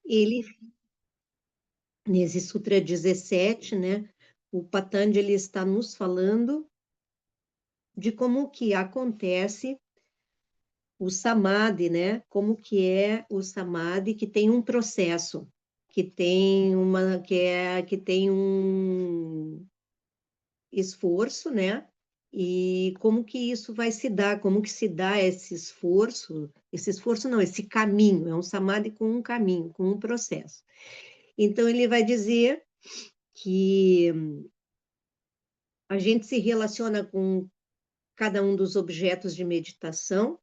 ele, nesse Sutra 17, né, o Patanjali está nos falando de como que acontece o samadhi, né? Como que é o samadhi que tem um processo, que tem um esforço, né? E como que isso vai se dar, como que se dá esse esforço não, esse caminho, é um samadhi com um caminho, com um processo. Então ele vai dizer que a gente se relaciona com cada um dos objetos de meditação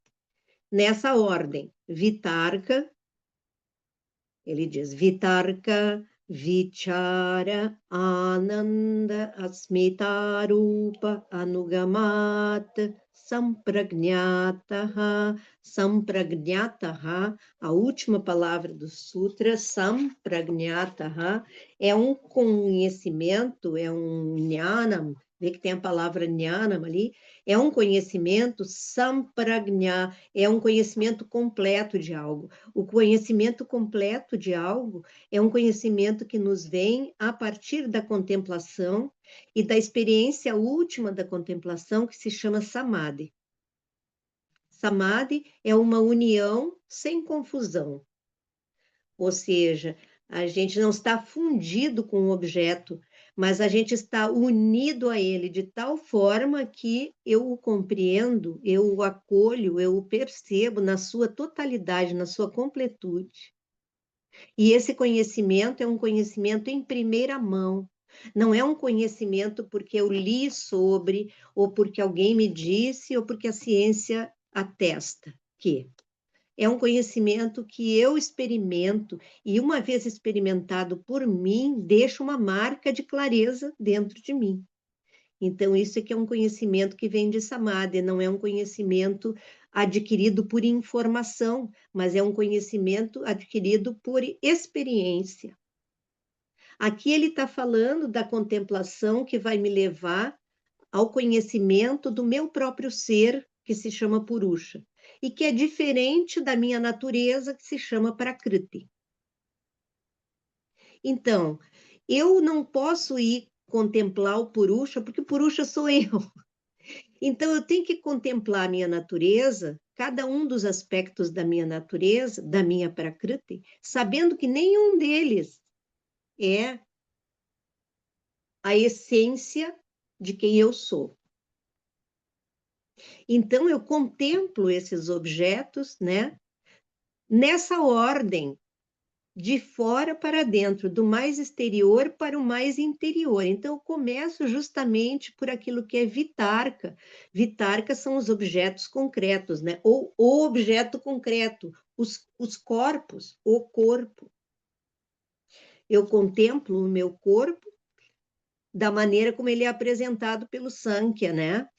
nessa ordem, Vitarka, ele diz Vitarka, Vichara, Ananda, Asmitarupa, Anugamat, Sampragnataha, Sampragnataha, a última palavra do sutra, Sampragnataha, é um conhecimento, é um jnanam, vê que tem a palavra jnanam ali, é um conhecimento, Sampragna, é um conhecimento completo de algo. O conhecimento completo de algo é um conhecimento que nos vem a partir da contemplação e da experiência última da contemplação, que se chama samadhi. Samadhi é uma união sem confusão, ou seja, a gente não está fundido com o objeto, mas a gente está unido a ele de tal forma que eu o compreendo, eu o acolho, eu o percebo na sua totalidade, na sua completude. E esse conhecimento é um conhecimento em primeira mão. Não é um conhecimento porque eu li sobre, ou porque alguém me disse, ou porque a ciência atesta que. É um conhecimento que eu experimento, e uma vez experimentado por mim, deixa uma marca de clareza dentro de mim. Então, isso é que é um conhecimento que vem de Samadhi, não é um conhecimento adquirido por informação, mas é um conhecimento adquirido por experiência. Aqui ele está falando da contemplação que vai me levar ao conhecimento do meu próprio ser, que se chama Purusha, e que é diferente da minha natureza, que se chama Prakriti. Então, eu não posso ir contemplar o Purusha, porque o Purusha sou eu. Então, eu tenho que contemplar a minha natureza, cada um dos aspectos da minha natureza, da minha Prakriti, sabendo que nenhum deles é a essência de quem eu sou. Então, eu contemplo esses objetos, né, nessa ordem, de fora para dentro, do mais exterior para o mais interior. Então, eu começo justamente por aquilo que é vitarka. Vitarka são os objetos concretos, né? Ou o objeto concreto, os corpos, o corpo. Eu contemplo o meu corpo da maneira como ele é apresentado pelo Sankhya, né?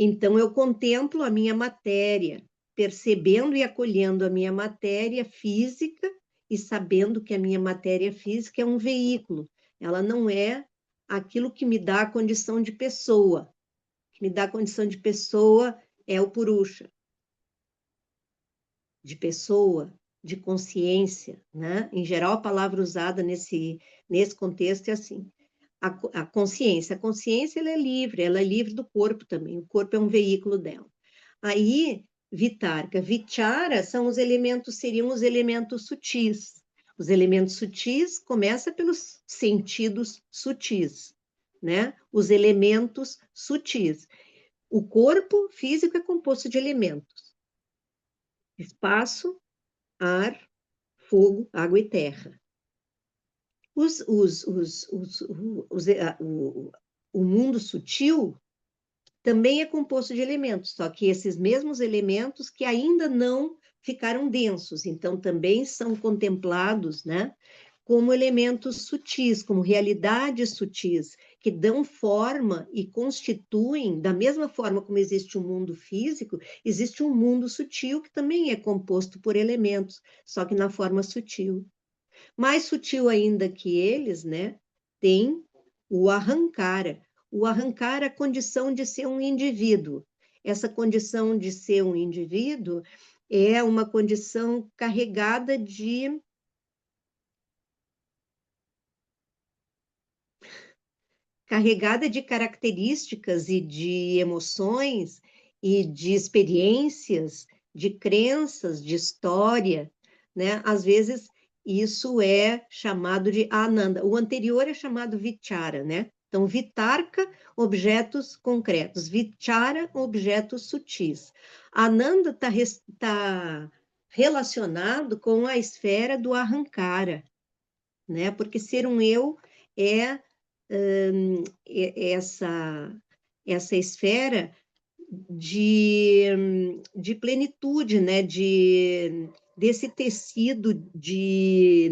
Então, eu contemplo a minha matéria, percebendo e acolhendo a minha matéria física e sabendo que a minha matéria física é um veículo. Ela não é aquilo que me dá a condição de pessoa. O que me dá a condição de pessoa é o Purusha, de pessoa, de consciência, né? Em geral, a palavra usada nesse contexto é assim. A consciência. A consciência ela é livre do corpo também. O corpo é um veículo dela. Aí, Vitarka, Vichara seriam os elementos sutis. Os elementos sutis começa pelos sentidos sutis, né? Os elementos sutis. O corpo físico é composto de elementos: espaço, ar, fogo, água e terra. Os, os, os, os, os, o mundo sutil também é composto de elementos, só que esses mesmos elementos que ainda não ficaram densos, então também são contemplados, né, como elementos sutis, como realidades sutis, que dão forma e constituem, da mesma forma como existe um mundo físico, existe um mundo sutil que também é composto por elementos, só que na forma sutil. Mais sutil ainda que eles, né, tem o arrancara. O arrancar a condição de ser um indivíduo. Essa condição de ser um indivíduo é uma condição carregada de carregada de características e de emoções e de experiências, de crenças, de história, né? Às vezes isso é chamado de Ananda. O anterior é chamado Vichara, né? Então, Vitarka, objetos concretos, Vichara, objetos sutis. Ananda está relacionado com a esfera do Ahankara, né? Porque ser um eu é essa esfera de plenitude, né? Desse tecido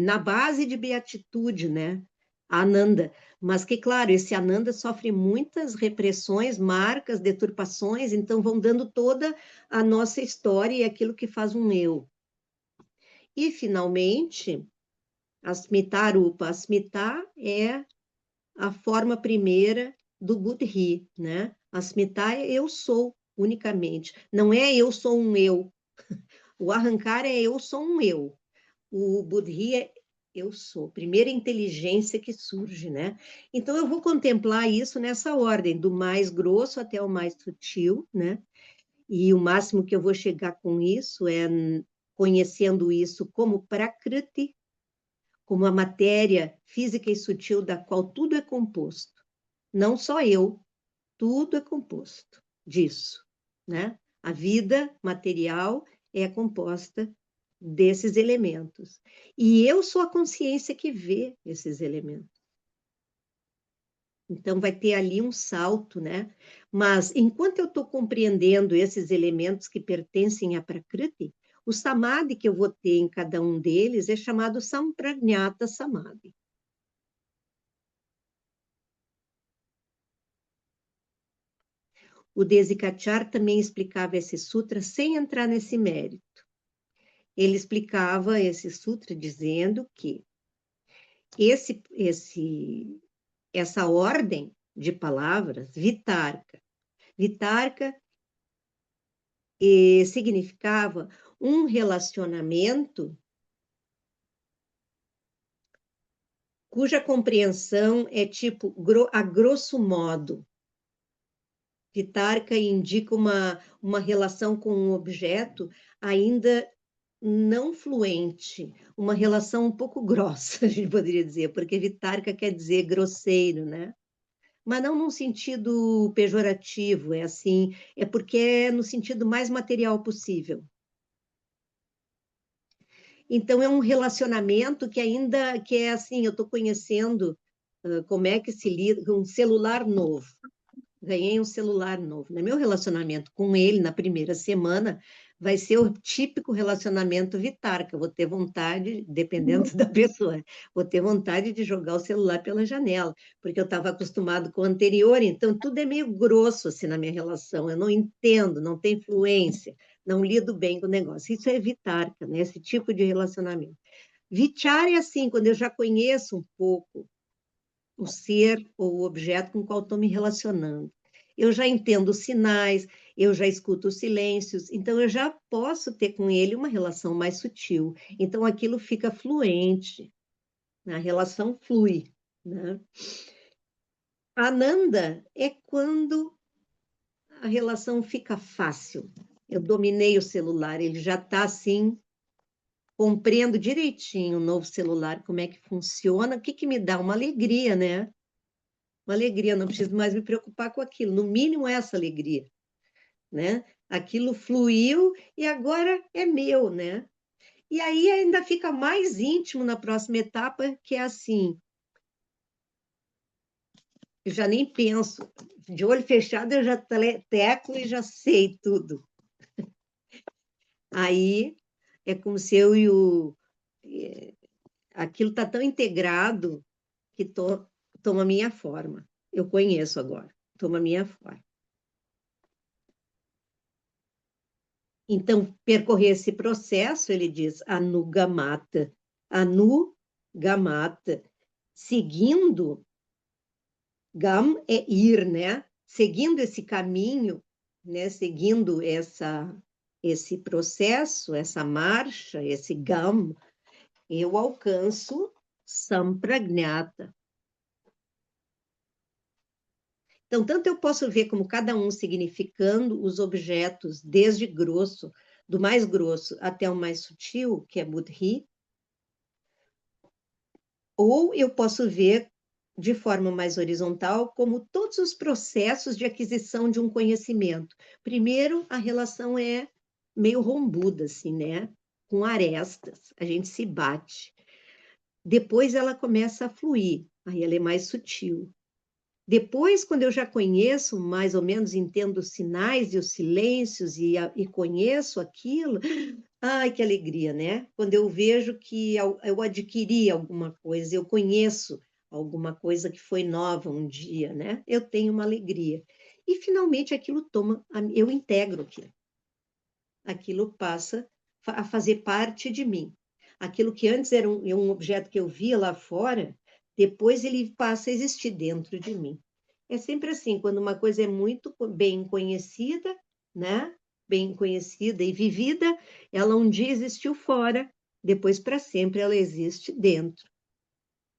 na base de beatitude, né? Ananda. Mas que, claro, esse Ananda sofre muitas repressões, marcas, deturpações, então vão dando toda a nossa história e aquilo que faz um eu. E, finalmente, Asmitarupa. Asmita é a forma primeira do Buddhi, né? Asmita é eu sou, unicamente. Não é eu sou um eu. O Ahankara é eu sou um eu. O Buddhi é eu sou, primeira inteligência que surge, né? Então eu vou contemplar isso nessa ordem, do mais grosso até o mais sutil, né? E o máximo que eu vou chegar com isso é conhecendo isso como Prakriti, como a matéria física e sutil da qual tudo é composto. Não só eu, tudo é composto disso, né? A vida material é composta desses elementos. E eu sou a consciência que vê esses elementos. Então, vai ter ali um salto, né? Mas, enquanto eu estou compreendendo esses elementos que pertencem à Prakriti, o Samadhi que eu vou ter em cada um deles é chamado Sampragnata Samadhi. O Desikachar também explicava esse sutra sem entrar nesse mérito. Ele explicava esse sutra dizendo que essa ordem de palavras, Vitarka, Vitarka significava um relacionamento cuja compreensão é tipo, a grosso modo. Vitarka indica uma relação com um objeto ainda não fluente, uma relação um pouco grossa, a gente poderia dizer, porque Vitarka quer dizer grosseiro, né? Mas não num sentido pejorativo, é assim, é porque é no sentido mais material possível. Então é um relacionamento que ainda que é assim, eu estou conhecendo como é que se lida com um celular novo. Ganhei um celular novo. No meu relacionamento com ele, na primeira semana, vai ser o típico relacionamento Vitar, que eu vou ter vontade, dependendo da pessoa, vou ter vontade de jogar o celular pela janela, porque eu estava acostumado com o anterior, então tudo é meio grosso assim na minha relação, eu não entendo, não tenho fluência, não lido bem com o negócio. Isso é Vitarka, né? Esse tipo de relacionamento. Vichar é assim, quando eu já conheço um pouco o ser ou o objeto com o qual estou me relacionando. Eu já entendo os sinais, eu já escuto os silêncios, então eu já posso ter com ele uma relação mais sutil. Então aquilo fica fluente, a relação flui, né? Ananda é quando a relação fica fácil. Eu dominei o celular, ele já está assim, compreendo direitinho o novo celular, como é que funciona, o que que me dá uma alegria, né? Uma alegria, não preciso mais me preocupar com aquilo, no mínimo essa alegria, né? Aquilo fluiu e agora é meu, né? E aí ainda fica mais íntimo na próxima etapa, que é assim, eu já nem penso, de olho fechado eu já teco e já sei tudo. Aí é como se eu e aquilo está tão integrado que toma minha forma. Eu conheço agora, toma minha forma. Então, percorrer esse processo, ele diz anugamata, anugamata, seguindo, gam é ir, né? Seguindo esse caminho, né? Seguindo esse processo, essa marcha, esse gam, eu alcanço sampragnata. Então, tanto eu posso ver como cada um significando os objetos, desde grosso, do mais grosso até o mais sutil, que é Buddhi, ou eu posso ver de forma mais horizontal como todos os processos de aquisição de um conhecimento. Primeiro, a relação é meio rombuda, assim, né? Com arestas, a gente se bate. Depois ela começa a fluir, aí ela é mais sutil. Depois, quando eu já conheço, mais ou menos entendo os sinais e os silêncios e conheço aquilo, ai, que alegria, né? Quando eu vejo que eu adquiri alguma coisa, eu conheço alguma coisa que foi nova um dia, né? Eu tenho uma alegria. E finalmente aquilo toma, eu integro aquilo. Aquilo passa a fazer parte de mim. Aquilo que antes era um objeto que eu via lá fora, depois ele passa a existir dentro de mim. É sempre assim, quando uma coisa é muito bem conhecida, né? Bem conhecida e vivida, ela um dia existiu fora, depois para sempre ela existe dentro,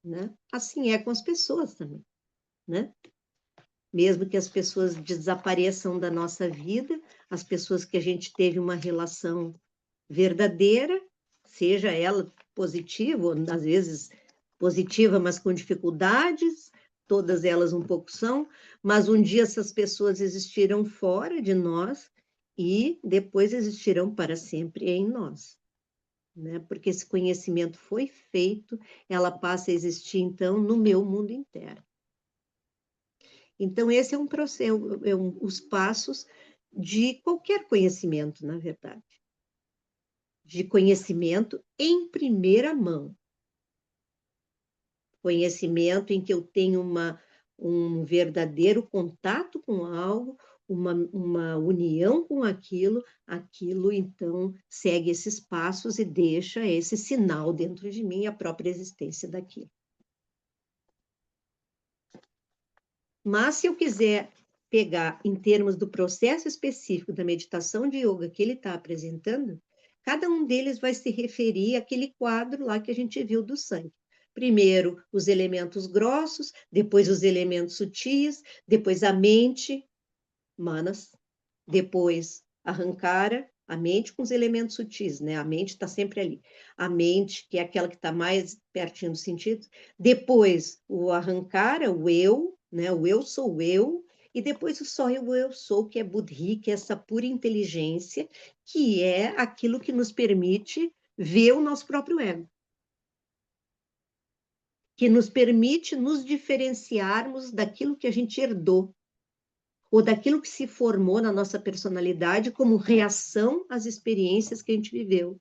né? Assim é com as pessoas também, né? Mesmo que as pessoas desapareçam da nossa vida, as pessoas que a gente teve uma relação verdadeira, seja ela positiva, ou às vezes positiva, mas com dificuldades, todas elas um pouco são, mas um dia essas pessoas existirão fora de nós e depois existirão para sempre em nós, né? Porque esse conhecimento foi feito, ela passa a existir então no meu mundo inteiro. Então esse é um processo, os passos de qualquer conhecimento, na verdade, de conhecimento em primeira mão. Conhecimento em que eu tenho um verdadeiro contato com algo, uma união com aquilo então segue esses passos e deixa esse sinal dentro de mim, a própria existência daquilo. Mas se eu quiser pegar em termos do processo específico da meditação de yoga que ele está apresentando, cada um deles vai se referir àquele quadro lá que a gente viu do sangue. Primeiro, os elementos grossos, depois os elementos sutis, depois a mente, manas, depois a ahankara, a mente com os elementos sutis, né? A mente está sempre ali. A mente, que é aquela que está mais pertinho dos sentidos. Depois o ahankara, o eu, né? O eu sou eu. E depois o só eu sou, que é Buddhi, que é essa pura inteligência, que é aquilo que nos permite ver o nosso próprio ego, que nos permite nos diferenciarmos daquilo que a gente herdou, ou daquilo que se formou na nossa personalidade como reação às experiências que a gente viveu.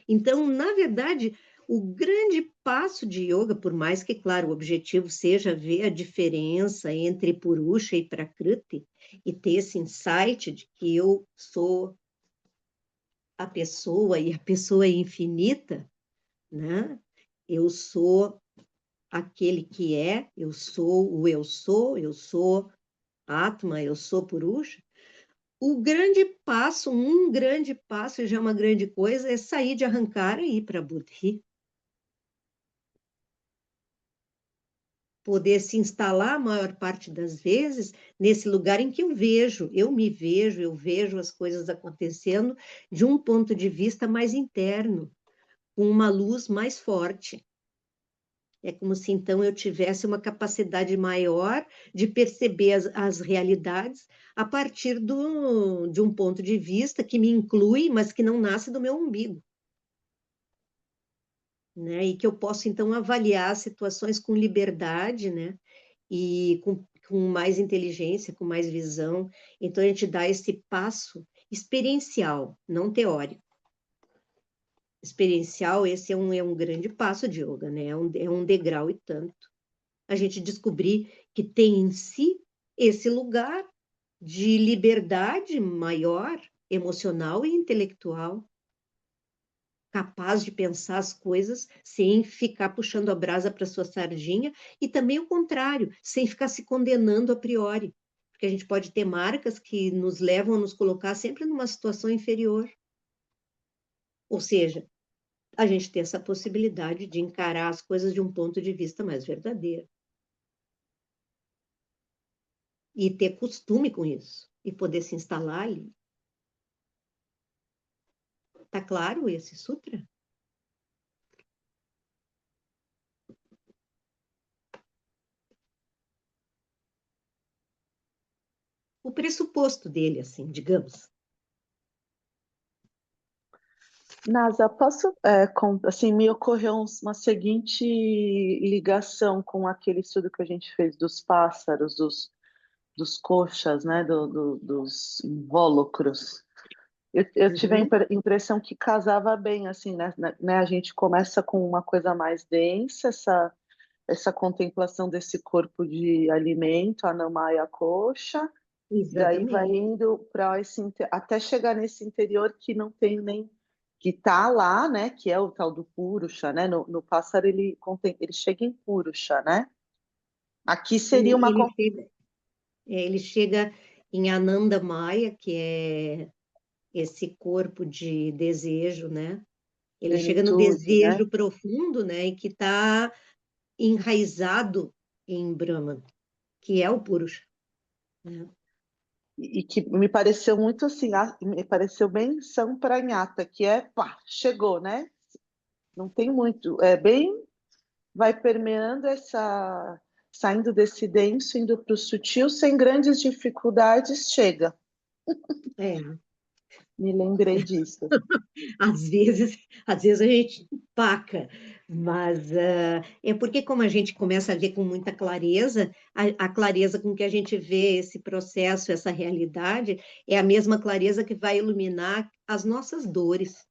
Então, na verdade, o grande passo de yoga, por mais que, claro, o objetivo seja ver a diferença entre Purusha e Prakriti, e ter esse insight de que eu sou a pessoa e a pessoa é infinita, né? Eu sou aquele que é, eu sou o eu sou Atma, eu sou Purusha. O grande passo, um grande passo, e já é uma grande coisa, é sair de Ahankara e ir para Buddhi. Poder se instalar a maior parte das vezes nesse lugar em que eu vejo as coisas acontecendo de um ponto de vista mais interno, com uma luz mais forte. É como se então eu tivesse uma capacidade maior de perceber as realidades a partir de um ponto de vista que me inclui, mas que não nasce do meu umbigo, né? E que eu posso então avaliar situações com liberdade, né? E com mais inteligência, com mais visão. Então a gente dá esse passo experiencial, não teórico. Experiencial, esse é um grande passo de yoga, né? É um degrau e tanto. A gente descobrir que tem em si esse lugar de liberdade maior, emocional e intelectual, capaz de pensar as coisas sem ficar puxando a brasa para sua sardinha, e também o contrário, sem ficar se condenando a priori, porque a gente pode ter marcas que nos levam a nos colocar sempre numa situação inferior. Ou seja, a gente tem essa possibilidade de encarar as coisas de um ponto de vista mais verdadeiro. e ter costume com isso, e poder se instalar ali. Tá claro esse sutra? O pressuposto dele, assim, digamos. Nasa, posso, assim, me ocorreu uma seguinte ligação com aquele estudo que a gente fez dos pássaros, dos coxas, né, dos invólucros. Eu tive a Uhum. impressão que casava bem, assim, né? A gente começa com uma coisa mais densa, essa contemplação desse corpo de alimento, a Namaya coxa, e aí vai Exatamente. indo para esse até chegar nesse interior que não tem nem que tá lá, né? Que é o tal do Purusha, né? No pássaro ele chega em Purusha, né? Aqui seria uma Ele chega, ele chega em Ananda Maya, que é esse corpo de desejo, né? Ele chega no plenitude, né? desejo profundo, né? E que está enraizado em Brahman, que é o Purusha, né? E que me pareceu muito assim, me pareceu bem Sampranhata, que é pá, chegou, né? Não tem muito, é bem, vai permeando saindo desse denso, indo para o sutil, sem grandes dificuldades, chega. É, Me lembrei disso. às vezes a gente paca, mas é porque como a gente começa a ver com muita clareza, a clareza com que a gente vê esse processo, essa realidade, é a mesma clareza que vai iluminar as nossas dores,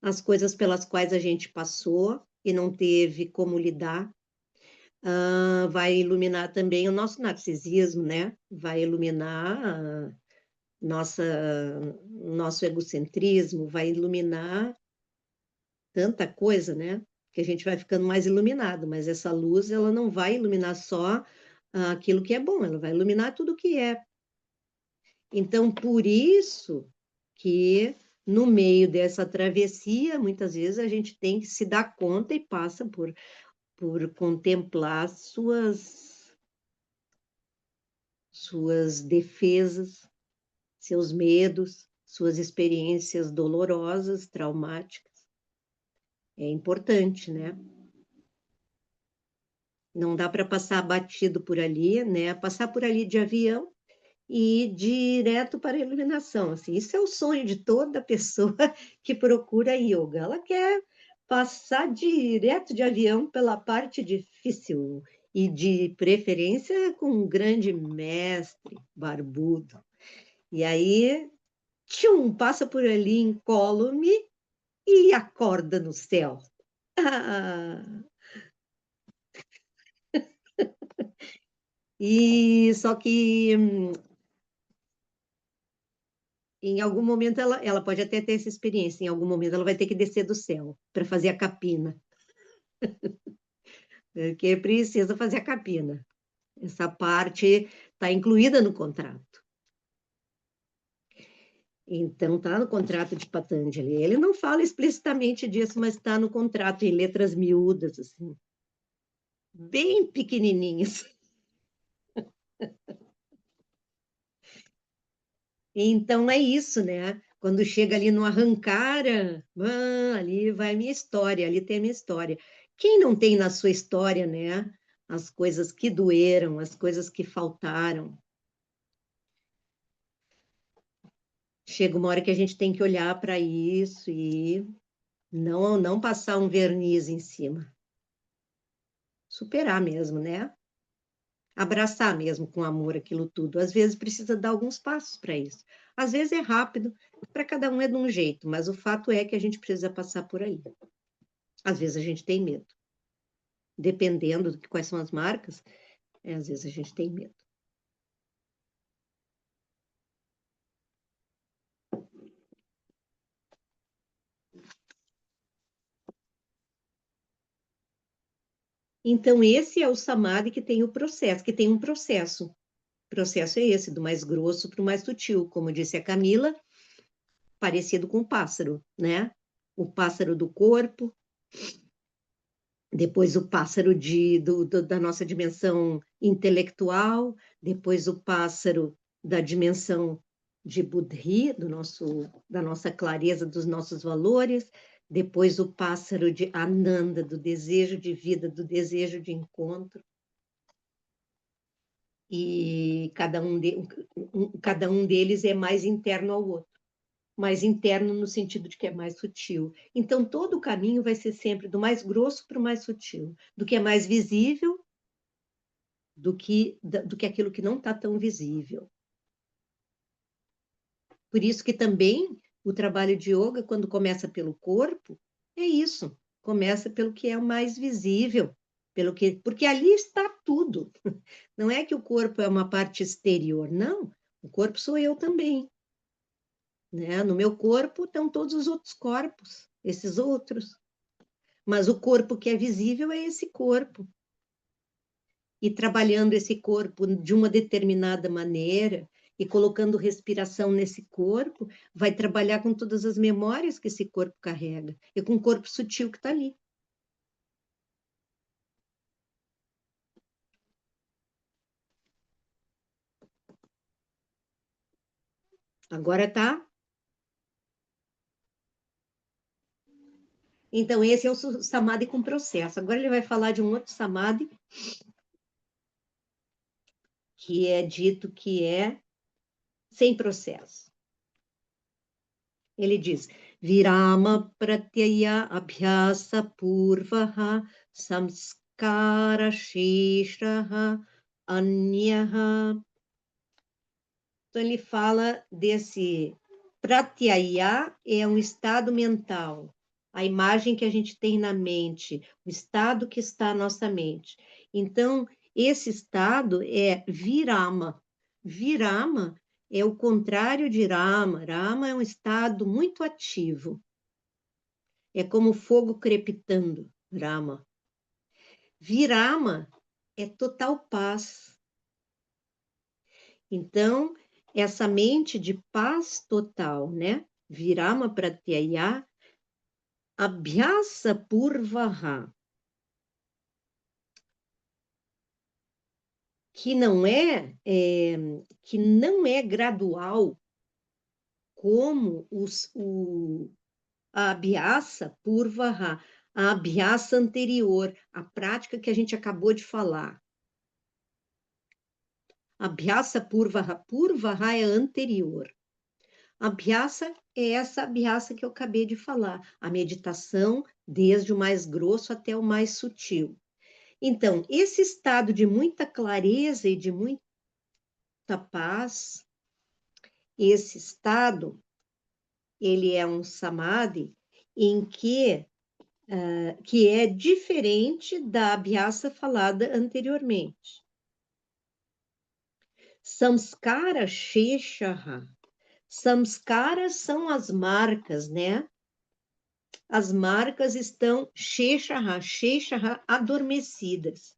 as coisas pelas quais a gente passou e não teve como lidar. Vai iluminar também o nosso narcisismo, né? Vai iluminar nossa, nosso egocentrismo, vai iluminar tanta coisa, né? Que a gente vai ficando mais iluminado, mas essa luz, ela não vai iluminar só aquilo que é bom, ela vai iluminar tudo que é. Então, por isso que no meio dessa travessia, muitas vezes a gente tem que se dar conta e passa por contemplar suas defesas, seus medos, suas experiências dolorosas, traumáticas. É importante, né? Não dá para passar batido por ali, né? Passar por ali de avião e ir direto para a iluminação. Assim, isso é o sonho de toda pessoa que procura yoga. Ela quer passar direto de avião pela parte difícil e de preferência com um grande mestre barbudo. E aí, tchum, passa por ali incólume e acorda no céu. Ah, e só que em algum momento ela pode até ter essa experiência, em algum momento ela vai ter que descer do céu para fazer a capina, porque precisa fazer a capina. Essa parte está incluída no contrato. Então, está no contrato de Patanjali. Ele não fala explicitamente disso, mas está no contrato em letras miúdas, assim, bem pequenininhas. Então, é isso, né? Quando chega ali no arrancara, ali vai a minha história, ali tem a minha história. Quem não tem na sua história, né? As coisas que doeram, as coisas que faltaram. Chega uma hora que a gente tem que olhar para isso e não passar um verniz em cima. Superar mesmo, né? Abraçar mesmo com amor aquilo tudo. Às vezes precisa dar alguns passos para isso. Às vezes é rápido, para cada um é de um jeito, mas o fato é que a gente precisa passar por aí. Às vezes a gente tem medo. Dependendo de quais são as marcas, às vezes a gente tem medo. Então, esse é o samadhi que tem o processo, que tem um processo. O processo é esse, do mais grosso para o mais sutil. Como disse a Camila, parecido com o pássaro, né? O pássaro do corpo, depois o pássaro da nossa dimensão intelectual, depois o pássaro da dimensão de Buddhi, da nossa clareza, dos nossos valores, depois o pássaro de Ananda, do desejo de vida, do desejo de encontro, e cada um deles é mais interno ao outro, mais interno no sentido de que é mais sutil. Então, todo o caminho vai ser sempre do mais grosso para o mais sutil, do que é mais visível, do que aquilo que não está tão visível. Por isso que também o trabalho de yoga, quando começa pelo corpo, é isso, começa pelo que é o mais visível, porque ali está tudo. Não é que o corpo é uma parte exterior, não. O corpo sou eu também, né? No meu corpo estão todos os outros corpos, esses outros. Mas o corpo que é visível é esse corpo. E trabalhando esse corpo de uma determinada maneira e colocando respiração nesse corpo, vai trabalhar com todas as memórias que esse corpo carrega e com o corpo sutil que está ali. Agora tá? Então, esse é o samadhi com processo. Agora ele vai falar de um outro samadhi, que é dito que é sem processo. Ele diz: Virama pratyaya abhyasa purvaha samskara sheshaha anyaha. Então, ele fala desse pratyaya, é um estado mental, a imagem que a gente tem na mente, o estado que está na nossa mente. Então, esse estado é virama. Virama é o contrário de rama. Rama é um estado muito ativo. É como fogo crepitando, rama. Virama é total paz. Então, essa mente de paz total, né? Virama pratyaya, abhyasa purvaha, que não é gradual como a abhyasa purvaha, a abhyasa anterior, a prática que a gente acabou de falar. Abhyasa purvaha, purvaha é anterior. Abhyasa é essa abhyasa que eu acabei de falar, a meditação desde o mais grosso até o mais sutil. Então, esse estado de muita clareza e de muita paz, esse estado, ele é um samadhi em que é diferente da abhyasa falada anteriormente. Samskara sheshaha. Samskaras são as marcas, né? As marcas estão sheshaha, adormecidas,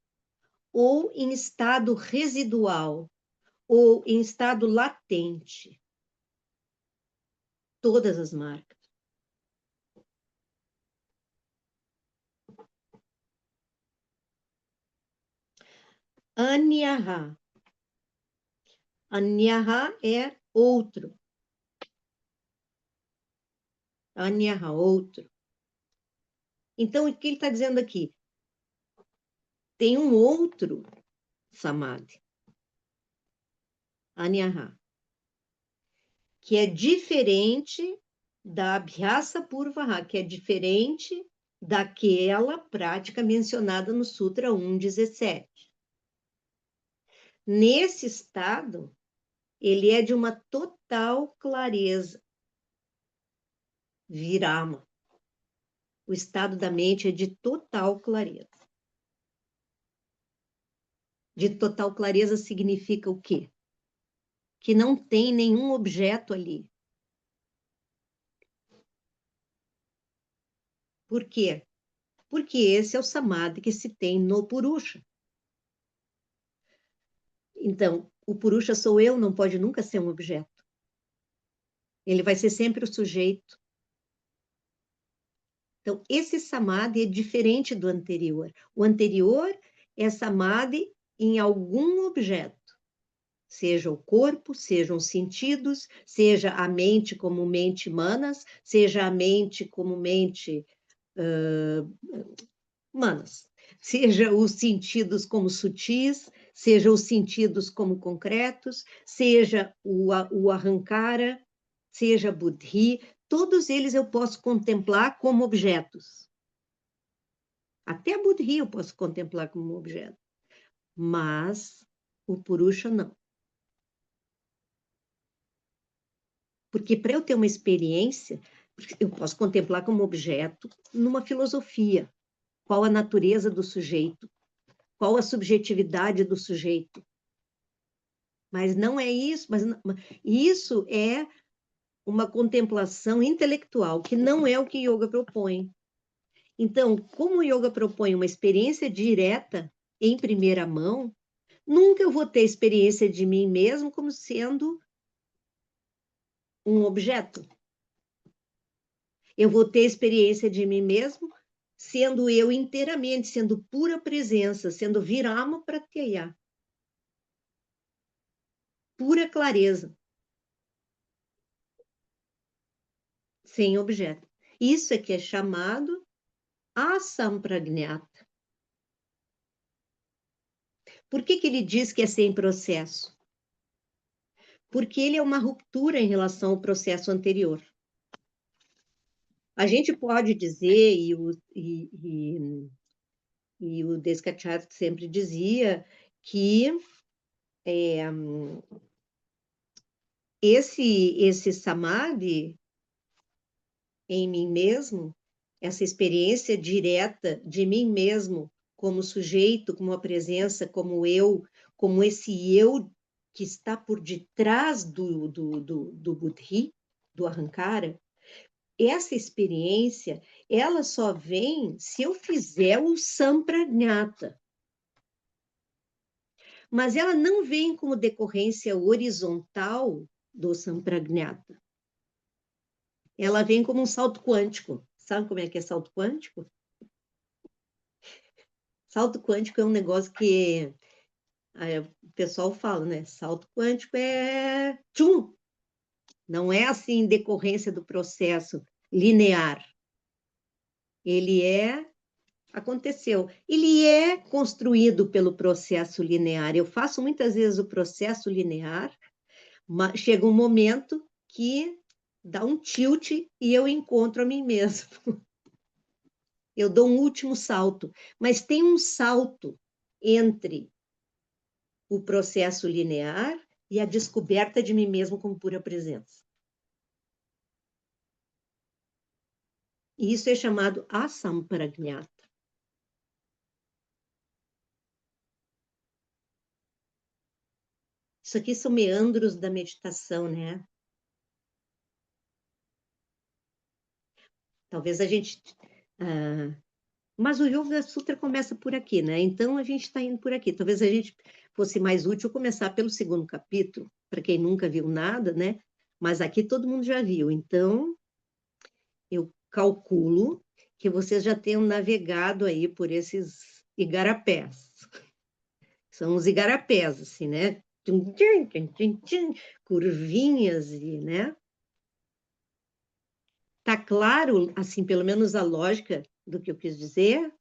ou em estado residual, ou em estado latente. Todas as marcas. Anyaha. Anyaha é outro. Anyaha, outro. Então, o que ele está dizendo aqui? Tem um outro samadhi. Anyaha. Que é diferente da Abhyasa Purvaha, que é diferente daquela prática mencionada no Sutra 1.17. Nesse estado, ele é de uma total clareza. Virama. O estado da mente é de total clareza. De total clareza significa o quê? Que não tem nenhum objeto ali. Por quê? Porque esse é o samadhi que se tem no Purusha. Então, o Purusha sou eu, não pode nunca ser um objeto. Ele vai ser sempre o sujeito. Então, esse samadhi é diferente do anterior. O anterior é samadhi em algum objeto, seja o corpo, sejam os sentidos, seja a mente como mente manas, seja a mente como mente manas, seja os sentidos como sutis, seja os sentidos como concretos, seja o ahankara, seja buddhi, todos eles eu posso contemplar como objetos. Até a buddhi eu posso contemplar como objeto, mas o purusha não. Porque para eu ter uma experiência, eu posso contemplar como objeto numa filosofia. Qual a natureza do sujeito? Qual a subjetividade do sujeito? Mas não é isso, mas isso é uma contemplação intelectual, que não é o que yoga propõe. Então, como o yoga propõe uma experiência direta, em primeira mão, nunca eu vou ter experiência de mim mesmo como sendo um objeto. Eu vou ter experiência de mim mesmo sendo eu inteiramente, sendo pura presença, sendo virama pratyaya. Pura clareza. Sem objeto. Isso é que é chamado asampragnata. Por que ele diz que é sem processo? Porque ele é uma ruptura em relação ao processo anterior. A gente pode dizer, e o Descartes sempre dizia, que esse samadhi em mim mesmo, essa experiência direta de mim mesmo como sujeito, como a presença, como eu, como esse eu que está por detrás do buddhi, do ahankara, essa experiência, ela só vem se eu fizer o sampragnata. Mas ela não vem como decorrência horizontal do sampragnata. Ela vem como um salto quântico. Sabe como é que é salto quântico? Salto quântico é um negócio que o pessoal fala, né? Salto quântico é tchum! Não é assim decorrência do processo linear. Ele aconteceu. Ele é construído pelo processo linear. Eu faço muitas vezes o processo linear, mas chega um momento que dá um tilt e eu encontro a mim mesmo. Eu dou um último salto, mas tem um salto entre o processo linear e a descoberta de mim mesmo como pura presença. E isso é chamado asampragnata. Isso aqui são meandros da meditação, né? Talvez a gente... mas o Yoga Sutra começa por aqui, né? Então a gente está indo por aqui. Talvez a gente fosse mais útil começar pelo segundo capítulo, para quem nunca viu nada, né? Mas aqui todo mundo já viu. Então, eu calculo que vocês já tenham navegado aí por esses igarapés. São os igarapés, assim, né? Curvinhas, e, né? Tá claro, assim, pelo menos a lógica do que eu quis dizer?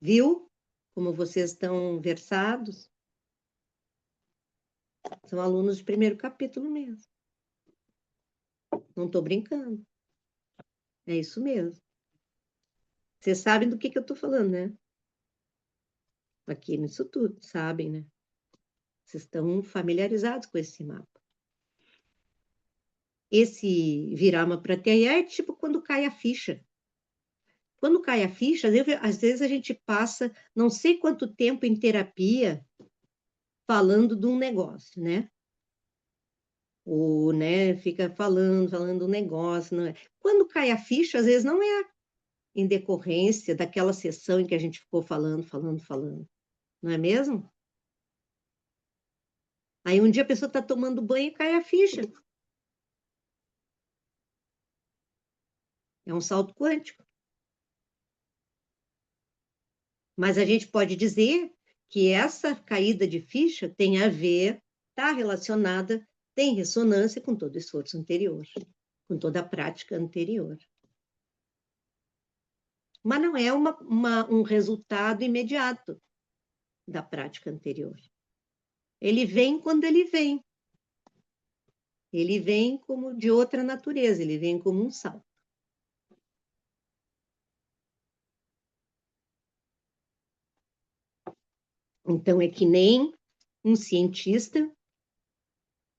Viu? Como vocês estão versados? São alunos de primeiro capítulo mesmo. Não estou brincando. É isso mesmo. Vocês sabem do que eu estou falando, né? Aqui nisso tudo, sabem, né? Vocês estão familiarizados com esse mapa. Esse virama pratyaya é tipo quando cai a ficha. Quando cai a ficha, às vezes a gente passa não sei quanto tempo em terapia falando de um negócio, né? Ou, né, fica falando um negócio. Não é? Quando cai a ficha, às vezes não é em decorrência daquela sessão em que a gente ficou falando. Não é mesmo? Aí um dia a pessoa está tomando banho e cai a ficha. É um salto quântico. Mas a gente pode dizer que essa caída de ficha tem a ver, está relacionada, tem ressonância com todo o esforço anterior, com toda a prática anterior. Mas não é um resultado imediato da prática anterior. Ele vem quando ele vem. Ele vem como de outra natureza, ele vem como um salto. Então, é que nem um cientista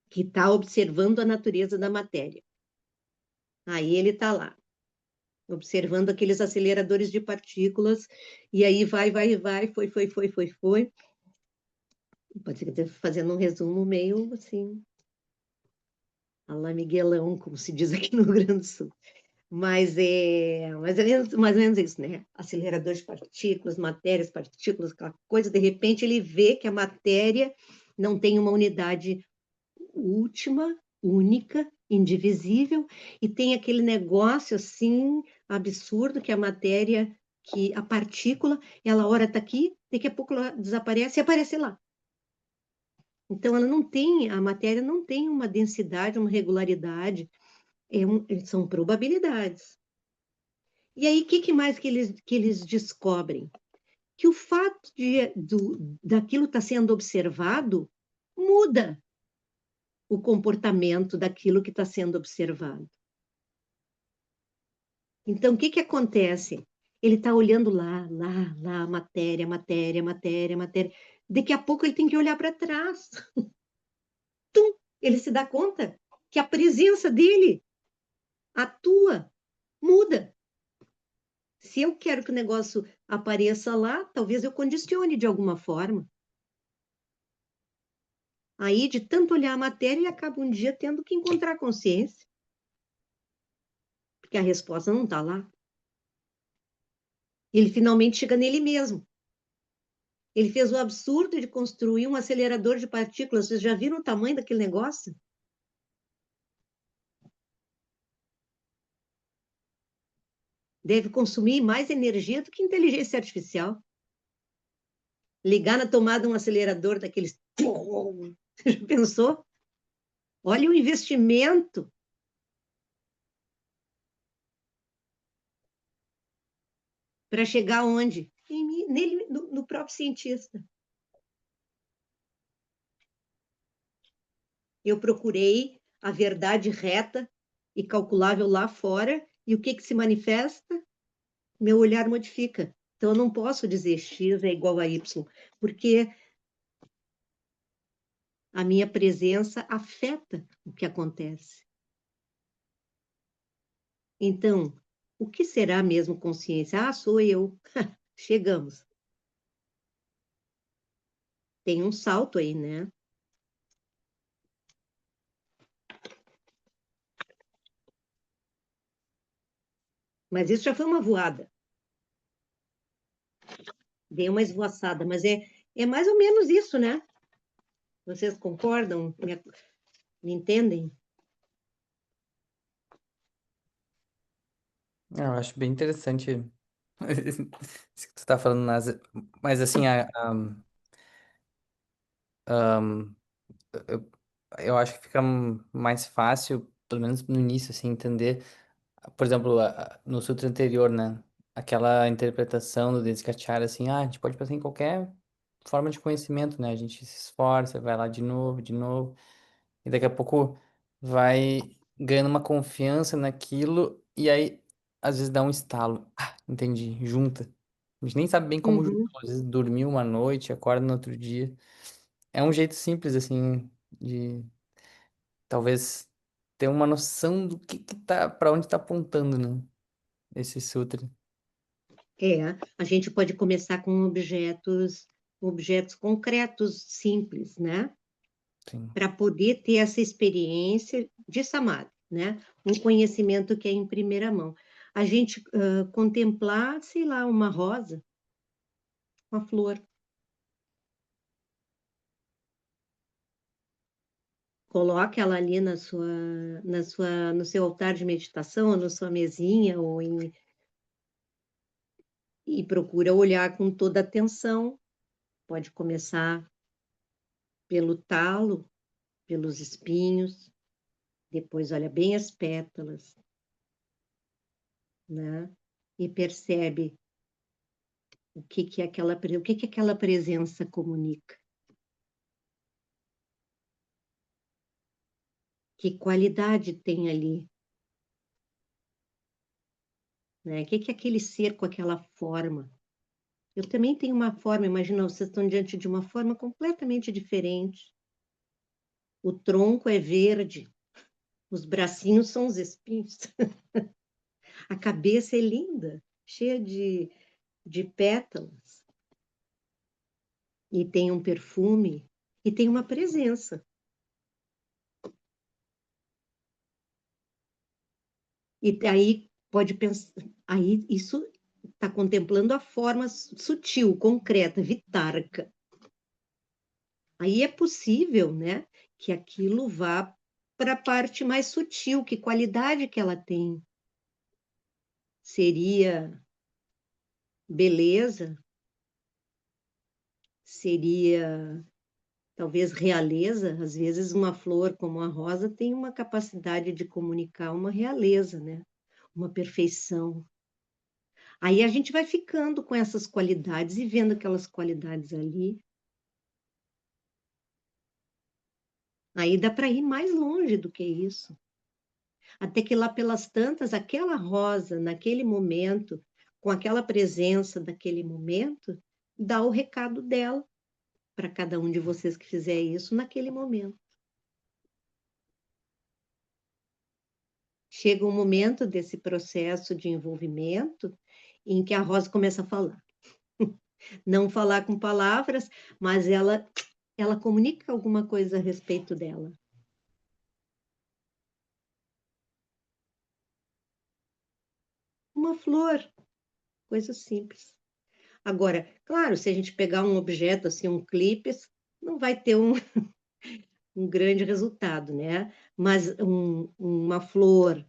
que está observando a natureza da matéria. Aí ele está lá, observando aqueles aceleradores de partículas, e aí vai, foi. Pode ser que eu esteja fazendo um resumo meio assim, a la Miguelão, como se diz aqui no Rio Grande do Sul. Mas é mais ou menos isso, né? Acelerador de partículas, matérias, partículas, aquela coisa, de repente ele vê que a matéria não tem uma unidade última, única, indivisível, e tem aquele negócio assim absurdo que a matéria, que a partícula, ela ora está aqui, daqui a pouco ela desaparece e aparece lá. Então ela não tem, a matéria não tem uma densidade, uma regularidade, são probabilidades. E aí, o que mais que eles descobrem? Que o fato daquilo estar sendo observado muda o comportamento daquilo que está sendo observado. Então, o que acontece? Ele está olhando lá, matéria. Daqui a pouco ele tem que olhar para trás. Tum, ele se dá conta que a presença dele atua, muda. Se eu quero que o negócio apareça lá, talvez eu condicione de alguma forma. Aí, de tanto olhar a matéria, ele acaba um dia tendo que encontrar consciência. Porque a resposta não está lá. Ele finalmente chega nele mesmo. Ele fez o absurdo de construir um acelerador de partículas. Vocês já viram o tamanho daquele negócio? Deve consumir mais energia do que inteligência artificial. Ligar na tomada um acelerador daqueles... Você já pensou? Olha o investimento. Para chegar onde? Nele, no próprio cientista. Eu procurei a verdade reta e calculável lá fora, e o que se manifesta? Meu olhar modifica. Então, eu não posso dizer X é igual a Y, porque a minha presença afeta o que acontece. Então, o que será mesmo consciência? Ah, sou eu. Chegamos. Tem um salto aí, né? Mas isso já foi uma voada. Dei uma esvoaçada, mas é mais ou menos isso, né? Vocês concordam? Me entendem? Eu acho bem interessante isso que tu tá falando, mas assim, eu, eu acho que fica mais fácil, pelo menos no início, assim, entender, por exemplo, no sutra anterior, né? Aquela interpretação do Desikachara, assim, a gente pode pensar em qualquer forma de conhecimento, né? A gente se esforça, vai lá de novo, e daqui a pouco vai ganhando uma confiança naquilo, e aí às vezes dá um estalo. Ah, entendi, junta. A gente nem sabe bem como Uhum. juntou, às vezes dormiu uma noite, acorda no outro dia. É um jeito simples, assim, de talvez ter uma noção do que tá, para onde tá apontando, né? Esse sutra. A gente pode começar com objetos concretos, simples, né? Sim. Para poder ter essa experiência de samadhi, né? Um conhecimento que é em primeira mão. A gente contemplar, sei lá, uma rosa, uma flor. Coloque ela ali no seu altar de meditação, ou na sua mesinha, e procura olhar com toda atenção. Pode começar pelo talo, pelos espinhos, depois olha bem as pétalas, né? E percebe o que aquela presença comunica. Que qualidade tem ali, né? O que aquele ser com aquela forma? Eu também tenho uma forma, imagina, vocês estão diante de uma forma completamente diferente. O tronco é verde, os bracinhos são os espinhos. A cabeça é linda, cheia de pétalas. E tem um perfume, e tem uma presença. E aí pode pensar, aí isso está contemplando a forma sutil, concreta, vitarca. Aí é possível, né, que aquilo vá para a parte mais sutil, que qualidade que ela tem. Seria beleza? Seria talvez realeza? Às vezes uma flor como a rosa tem uma capacidade de comunicar uma realeza, né? Uma perfeição. Aí a gente vai ficando com essas qualidades e vendo aquelas qualidades ali. Aí dá para ir mais longe do que isso. Até que lá pelas tantas, aquela rosa, naquele momento, com aquela presença daquele momento, dá o recado dela para cada um de vocês que fizer isso naquele momento. Chega um momento desse processo de envolvimento em que a rosa começa a falar. Não falar com palavras, mas ela comunica alguma coisa a respeito dela. Uma flor, coisa simples. Agora, claro, se a gente pegar um objeto assim, um clipe, não vai ter um grande resultado, né? Mas uma flor,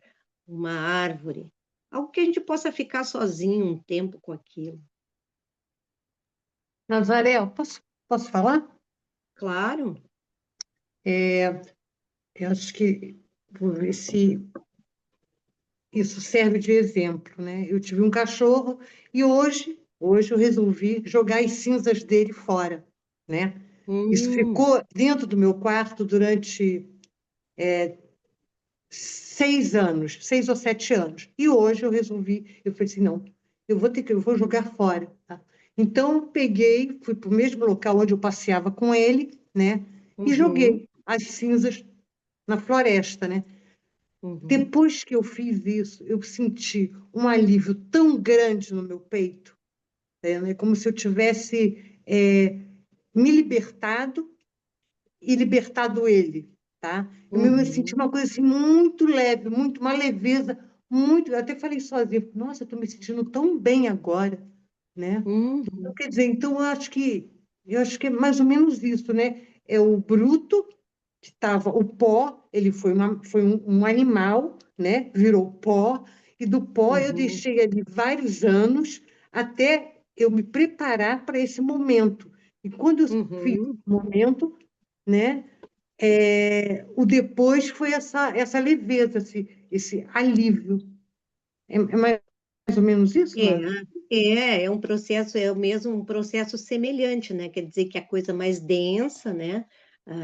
uma árvore, algo que a gente possa ficar sozinho um tempo com aquilo. Nazaré, posso falar? Claro. Eu acho que vou ver se isso serve de exemplo, né? Eu tive um cachorro e hoje eu resolvi jogar as cinzas dele fora, né? Isso Hum, ficou dentro do meu quarto durante 6 anos, 6 ou 7 anos. E hoje eu falei assim, não, eu vou jogar fora, tá? Então, eu peguei, fui para o mesmo local onde eu passeava com ele, né? E uhum, joguei as cinzas na floresta, né? uhum, Depois que eu fiz isso, eu senti um alívio tão grande no meu peito, né? Como se eu tivesse me libertado e libertado ele, tá? Eu me senti uhum, uma coisa assim muito leve, muito uma leveza, muito. Eu até falei sozinha, nossa, estou me sentindo tão bem agora, né? Então, uhum, quer dizer, então eu acho que é mais ou menos isso, né? É o bruto que estava o pó, ele foi um animal, né? Virou pó, e do pó eu uhum, deixei ali vários anos até eu me preparar para esse momento. E quando eu fiz uhum. o momento, né? O depois foi essa leveza, esse alívio. É mais ou menos isso, É, Nara? é um processo, é o mesmo um processo semelhante, né? Quer dizer que a coisa mais densa, né?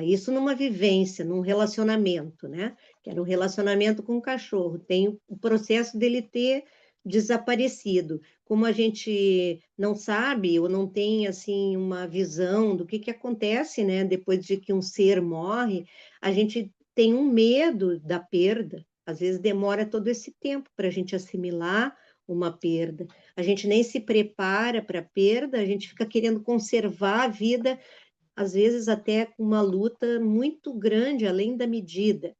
Isso numa vivência, num relacionamento, né? Que era um relacionamento com o cachorro. Tem o processo dele ter desaparecido. Como a gente não sabe ou não tem assim uma visão do que acontece, né? Depois de que um ser morre, a gente tem um medo da perda. Às vezes demora todo esse tempo para a gente assimilar uma perda. A gente nem se prepara para a perda, a gente fica querendo conservar a vida, às vezes até com uma luta muito grande, além da medida.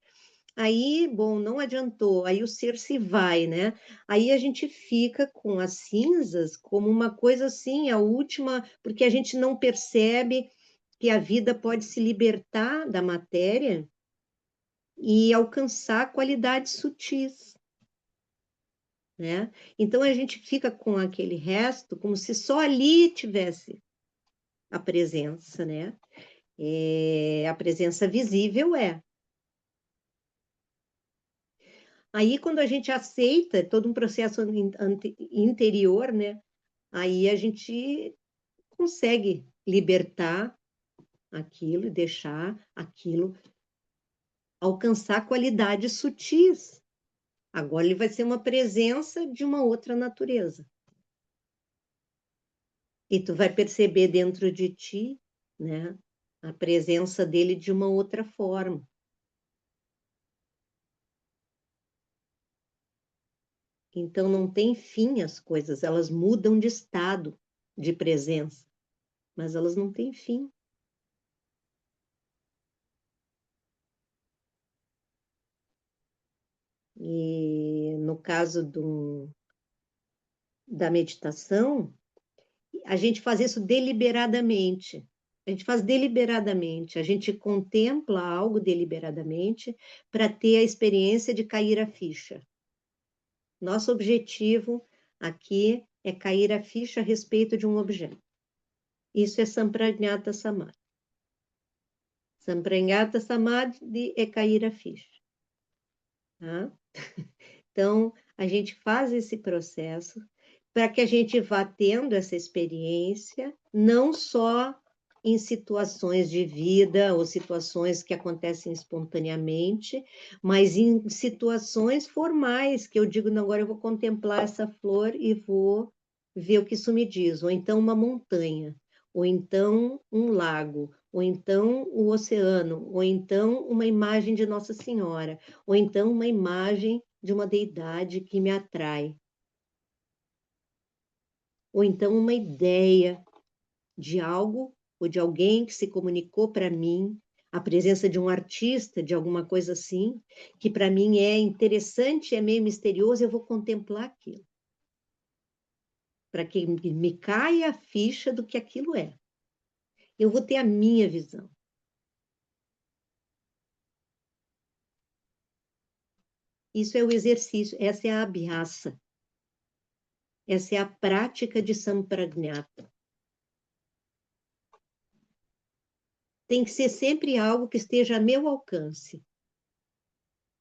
Aí, bom, não adiantou, aí o ser se vai, né? Aí a gente fica com as cinzas como uma coisa assim, a última, porque a gente não percebe que a vida pode se libertar da matéria e alcançar qualidades sutis, né? Então a gente fica com aquele resto como se só ali tivesse a presença, né? A presença visível é. Aí, quando a gente aceita todo um processo interior, né? Aí a gente consegue libertar aquilo e deixar aquilo alcançar qualidades sutis. Agora ele vai ser uma presença de uma outra natureza. E tu vai perceber dentro de ti, né, a presença dele de uma outra forma. Então não tem fim as coisas, elas mudam de estado de presença, mas elas não têm fim. E no caso da meditação, a gente faz isso deliberadamente. A gente faz deliberadamente, a gente contempla algo deliberadamente para ter a experiência de cair a ficha. Nosso objetivo aqui é cair a ficha a respeito de um objeto. Isso é Sampragnata Samadhi. Sampragnata Samadhi é cair a ficha. Tá? Então, a gente faz esse processo para que a gente vá tendo essa experiência, não só em situações de vida ou situações que acontecem espontaneamente, mas em situações formais, que eu digo, não, agora eu vou contemplar essa flor e vou ver o que isso me diz, ou então uma montanha, ou então um lago, ou então o oceano, ou então uma imagem de Nossa Senhora, ou então uma imagem de uma deidade que me atrai, ou então uma ideia de algo ou de alguém que se comunicou para mim, a presença de um artista, de alguma coisa assim, que para mim é interessante, é meio misterioso, eu vou contemplar aquilo. Para que me caia a ficha do que aquilo é. Eu vou ter a minha visão. Isso é o exercício, essa é a abhyasa. Essa é a prática de Sampragnata. Tem que ser sempre algo que esteja a meu alcance,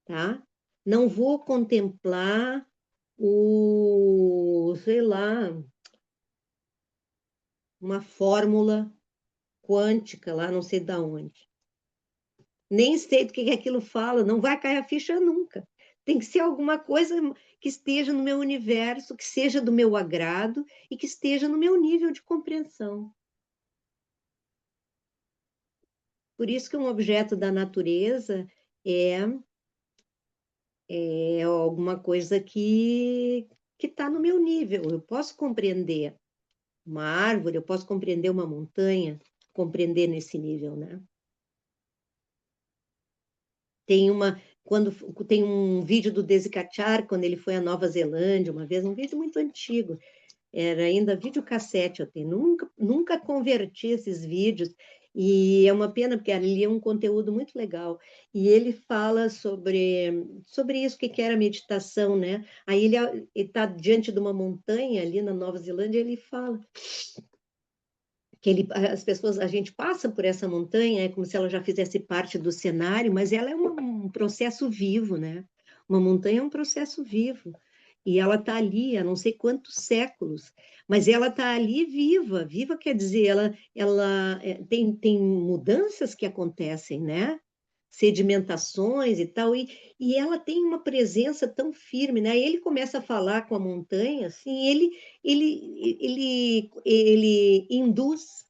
tá? Não vou contemplar sei lá, uma fórmula quântica lá, não sei de onde. Nem sei do que aquilo fala, não vai cair a ficha nunca. Tem que ser alguma coisa que esteja no meu universo, que seja do meu agrado e que esteja no meu nível de compreensão. Por isso que um objeto da natureza é, é alguma coisa que está no meu nível. Eu posso compreender uma árvore, eu posso compreender uma montanha, compreender nesse nível, né? Quando tem um vídeo do Desi Kachar, quando ele foi à Nova Zelândia, uma vez, um vídeo muito antigo, era ainda videocassete, eu tenho, nunca converti esses vídeos, e é uma pena, porque ali é um conteúdo muito legal, e ele fala sobre isso, que era meditação, né? Aí ele está diante de uma montanha ali na Nova Zelândia, ele fala que as pessoas, a gente passa por essa montanha, é como se ela já fizesse parte do cenário, mas ela é um processo vivo, né? Uma montanha é um processo vivo, e ela está ali há não sei quantos séculos, mas ela está ali viva, viva quer dizer, ela tem mudanças que acontecem, né? Sedimentações e tal, e ela tem uma presença tão firme, né? Ele começa a falar com a montanha, assim, ele induz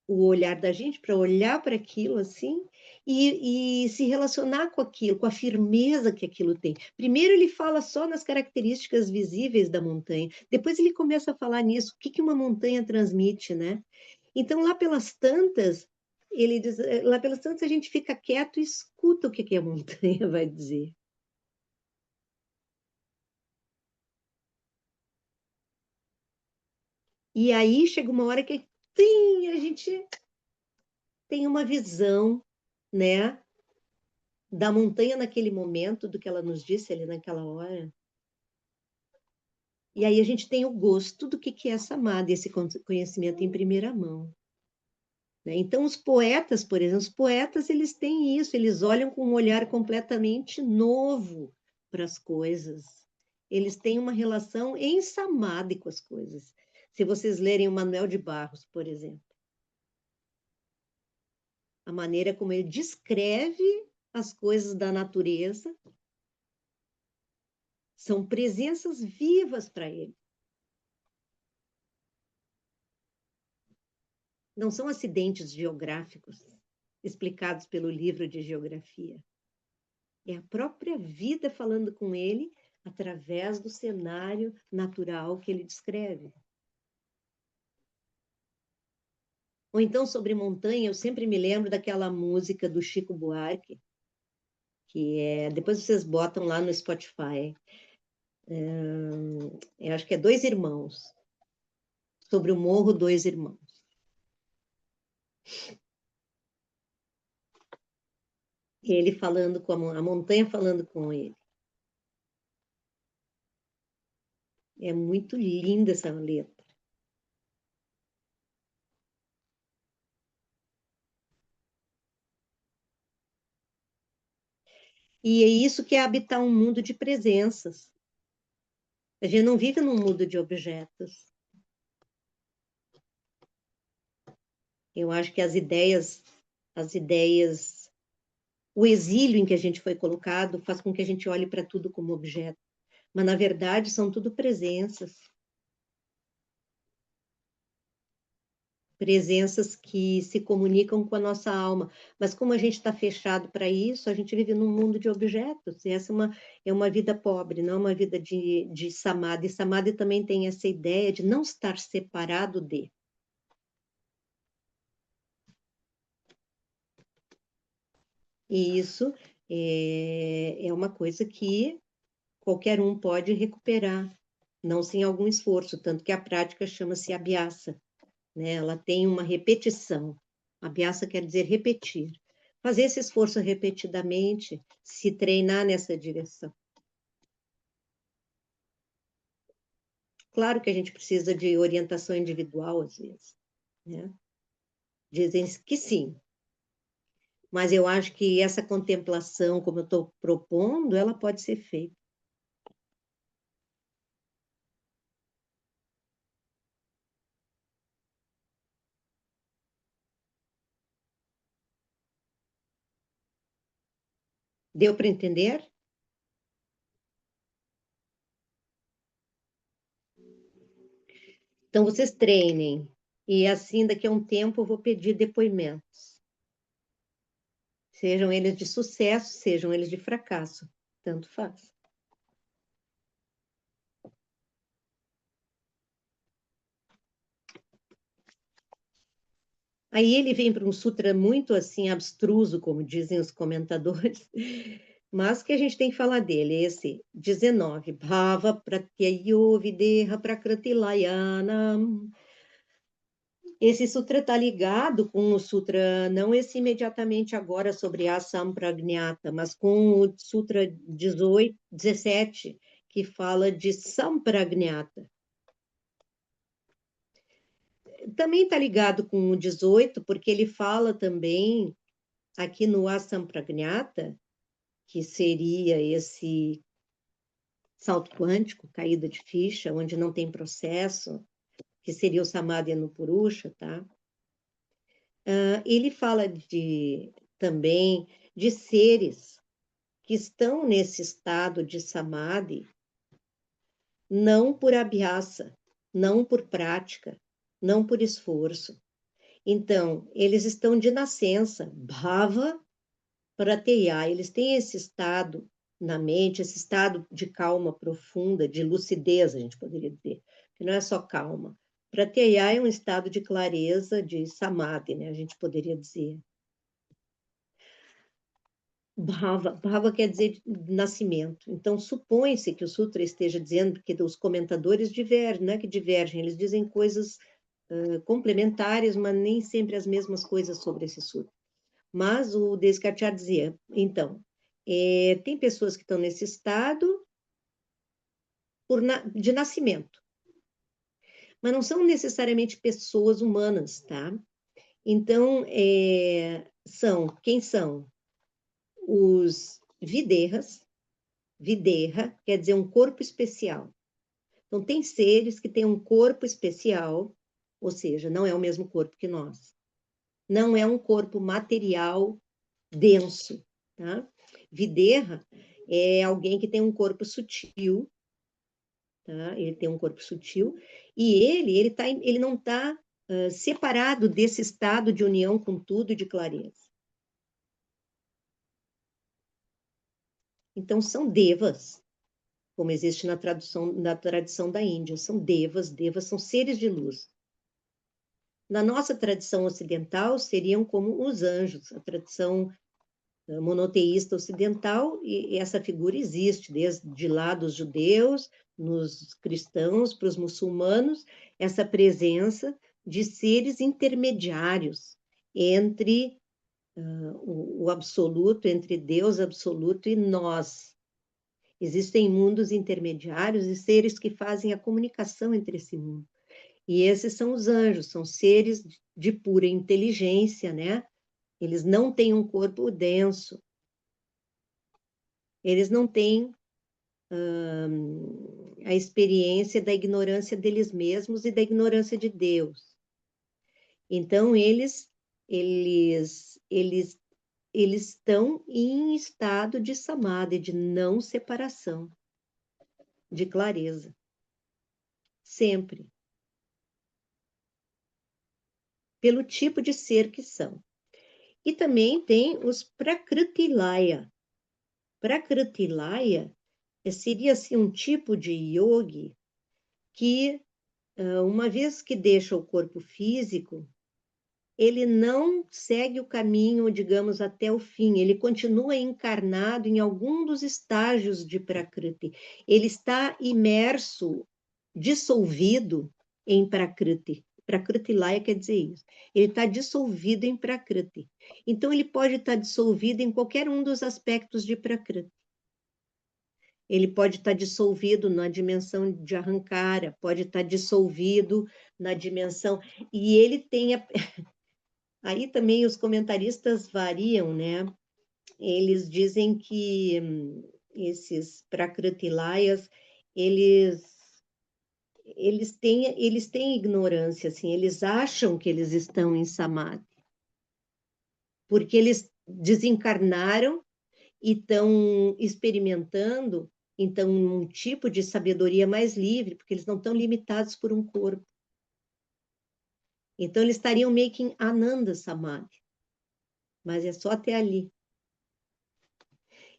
o olhar da gente para olhar para aquilo assim e se relacionar com aquilo, com a firmeza que aquilo tem. Primeiro ele fala só nas características visíveis da montanha, depois ele começa a falar nisso, o que que uma montanha transmite, né? Então lá pelas tantas, ele diz, lá pelas tantas a gente fica quieto e escuta o que que a montanha vai dizer. E aí chega uma hora que a gente tem uma visão, né, da montanha naquele momento, do que ela nos disse ali naquela hora. E aí a gente tem o gosto do que é samadhi, esse conhecimento em primeira mão. Né? Então, os poetas, por exemplo, os poetas, eles têm isso, eles olham com um olhar completamente novo para as coisas. Eles têm uma relação em samadhi com as coisas. Se vocês lerem o Manuel de Barros, por exemplo, a maneira como ele descreve as coisas da natureza são presenças vivas para ele. Não são acidentes geográficos explicados pelo livro de geografia. É a própria vida falando com ele através do cenário natural que ele descreve. Ou então, sobre montanha, eu sempre me lembro daquela música do Chico Buarque, que é... Depois vocês botam lá no Spotify. Eu acho que é Dois Irmãos. Sobre o Morro Dois Irmãos. Ele falando com a montanha falando com ele. É muito linda essa letra. E é isso que é habitar um mundo de presenças. A gente não vive num mundo de objetos. Eu acho que as ideias, o exílio em que a gente foi colocado faz com que a gente olhe para tudo como objeto. Mas, na verdade, são tudo presenças. Presenças que se comunicam com a nossa alma. Mas como a gente está fechado para isso, a gente vive num mundo de objetos. E essa é uma vida pobre, não é uma vida de samadhi. Samadhi também tem essa ideia de não estar separado de. E isso é uma coisa que qualquer um pode recuperar, não sem algum esforço, tanto que a prática chama-se abhyasa, né? Ela tem uma repetição. Abhyasa quer dizer repetir. Fazer esse esforço repetidamente, se treinar nessa direção. Claro que a gente precisa de orientação individual, às vezes, né? Dizem que sim, mas eu acho que essa contemplação, como eu estou propondo, ela pode ser feita. Deu para entender? Então, vocês treinem. E assim, daqui a um tempo, eu vou pedir depoimentos. Sejam eles de sucesso, sejam eles de fracasso. Tanto faz. Aí ele vem para um sutra muito assim abstruso, como dizem os comentadores, mas que a gente tem que falar dele, esse 19, Bhava Pratyayo Videha Prakritilayanam. Esse sutra está ligado com o sutra, não esse imediatamente agora sobre a Sampragnata, mas com o sutra 17, que fala de Sampragnata. Também está ligado com o 18, porque ele fala também, aqui no Asampragnata, que seria esse salto quântico, caída de ficha, onde não tem processo, que seria o Samadhi no Purusha, tá? Ele fala também de seres que estão nesse estado de Samadhi, não por abhyasa, não por prática, não por esforço. Então, eles estão de nascença, bhava prateya, eles têm esse estado na mente, esse estado de calma profunda, de lucidez, a gente poderia dizer, que não é só calma. Prateya é um estado de clareza, de samadhi, né? A gente poderia dizer. Bhava quer dizer nascimento. Então, supõe-se que o sutra esteja dizendo que os comentadores divergem, não é que divergem, eles dizem coisas complementares, mas nem sempre as mesmas coisas sobre esse sutra. Mas o Descartes dizia, então, Tem pessoas que estão nesse estado de nascimento, mas não são necessariamente pessoas humanas, tá? Então, quem são? Os Videhas. Videha quer dizer um corpo especial. Então, tem seres que têm um corpo especial, ou seja, não é o mesmo corpo que nós. Não é um corpo material denso, tá? Videha é alguém que tem um corpo sutil, tá? Ele tem um corpo sutil, e ele não está separado desse estado de união com tudo e de clareza. Então, são devas, como existe na tradição da Índia. São devas são seres de luz. Na nossa tradição ocidental, seriam como os anjos, a tradição monoteísta ocidental, e essa figura existe desde lá dos judeus, nos cristãos, para os muçulmanos, essa presença de seres intermediários entre o absoluto, entre Deus absoluto e nós. Existem mundos intermediários e seres que fazem a comunicação entre esse mundo. E esses são os anjos, são seres de pura inteligência, né? Eles não têm um corpo denso. Eles não têm a experiência da ignorância deles mesmos e da ignorância de Deus. Então, eles estão em estado de samadhi, de não separação, de clareza. Sempre. Pelo tipo de ser que são. E também tem os Prakritilaya. Prakritilaya seria assim, um tipo de yogi que, uma vez que deixa o corpo físico, ele não segue o caminho, digamos, até o fim. Ele continua encarnado em algum dos estágios de Prakriti. Ele está imerso, dissolvido em Prakriti. Prakritilaya quer dizer isso. Ele está dissolvido em Prakriti. Então, ele pode estar dissolvido em qualquer um dos aspectos de Prakriti. Ele pode estar dissolvido na dimensão de Ahankara, pode estar dissolvido na dimensão... E ele tem... Aí também os comentaristas variam, né? Eles dizem que esses Prakritilayas, eles têm ignorância, assim, eles acham que eles estão em Samadhi, porque eles desencarnaram e estão experimentando, então, um tipo de sabedoria mais livre, porque eles não estão limitados por um corpo. Então, eles estariam meio que em Ananda Samadhi, mas é só até ali.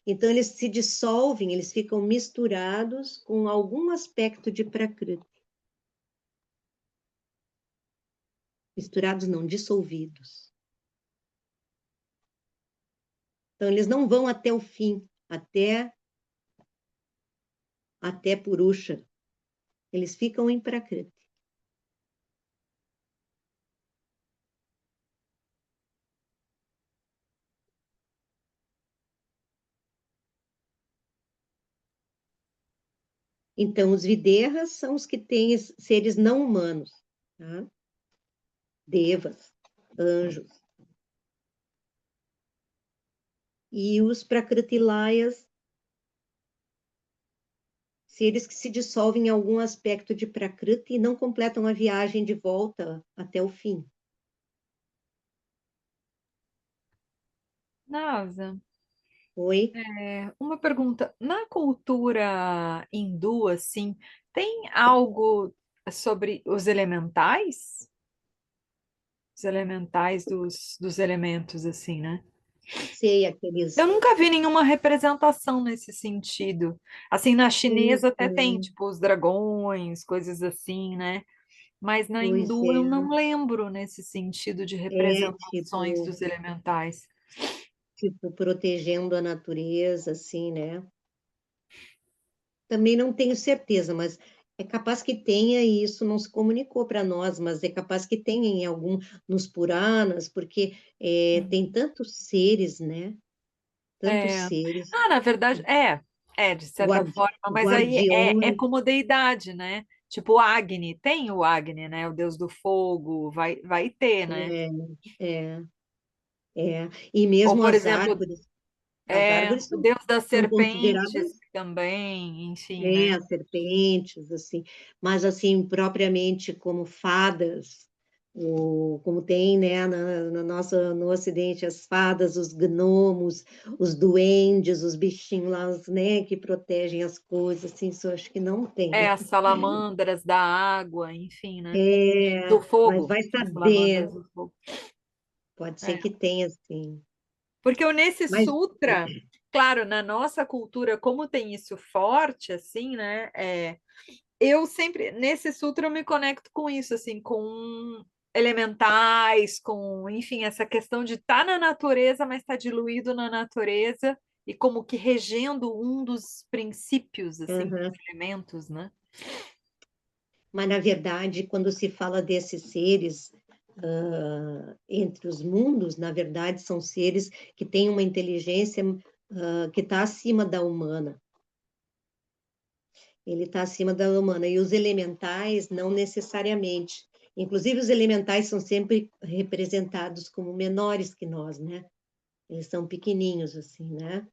Então, eles se dissolvem, eles ficam misturados com algum aspecto de Prakriti. Misturados não, dissolvidos. Então, eles não vão até o fim, até Purusha. Eles ficam em Prakriti. Então, os Videhas são os que têm seres não humanos, tá? Devas, anjos. E os Prakritilayas, seres que se dissolvem em algum aspecto de Prakriti e não completam a viagem de volta até o fim. Nasa, Oi? uma pergunta. Na cultura hindu, assim, tem algo sobre os elementais? Os elementais dos elementos, assim, né? Sei, aqueles... Eu nunca vi nenhuma representação nesse sentido. Assim, na chinesa até tem, Então, tipo, os dragões, coisas assim, né? Mas na pois hindu eu é, não lembro nesse sentido de representações dos elementais. tipo, protegendo a natureza, assim, né? Também não tenho certeza, mas é capaz que tenha, e isso não se comunicou para nós, mas é capaz que tenha em algum, nos Puranas, porque tem tantos seres, né? tantos É. seres, Ah, na verdade, de certa forma, mas aí é guardiões. como deidade, né? Tipo o Agni, tem o Agni, né? O deus do fogo, vai ter, né? É, é. E Ou, mesmo por exemplo, as árvores o deus das são consideradas, serpentes também, enfim, né? as serpentes, assim, mas assim, propriamente como fadas, como tem, né, no Ocidente, as fadas, os gnomos, os duendes, os bichinhos lá, né, que protegem as coisas, assim, isso eu acho que não tem. As salamandras da água, enfim, né? Do Mas fogo, vai as saber, salamandras do fogo. pode ser É. que tenha, assim. Porque o nesse Mas sutra, claro, na nossa cultura, como tem isso forte, assim, né? Eu sempre, nesse sutra, eu me conecto com isso, assim, com elementais, com, enfim, essa questão de estar na natureza, mas estar diluído na natureza e como que regendo um dos princípios, assim, dos aham. elementos, né? Mas, na verdade, quando se fala desses seres entre os mundos, na verdade, são seres que têm uma inteligência que está acima da humana. Ele está acima da humana. E os elementais, não necessariamente. Inclusive, os elementais são sempre representados como menores que nós, né? Eles são pequeninhos, assim, né?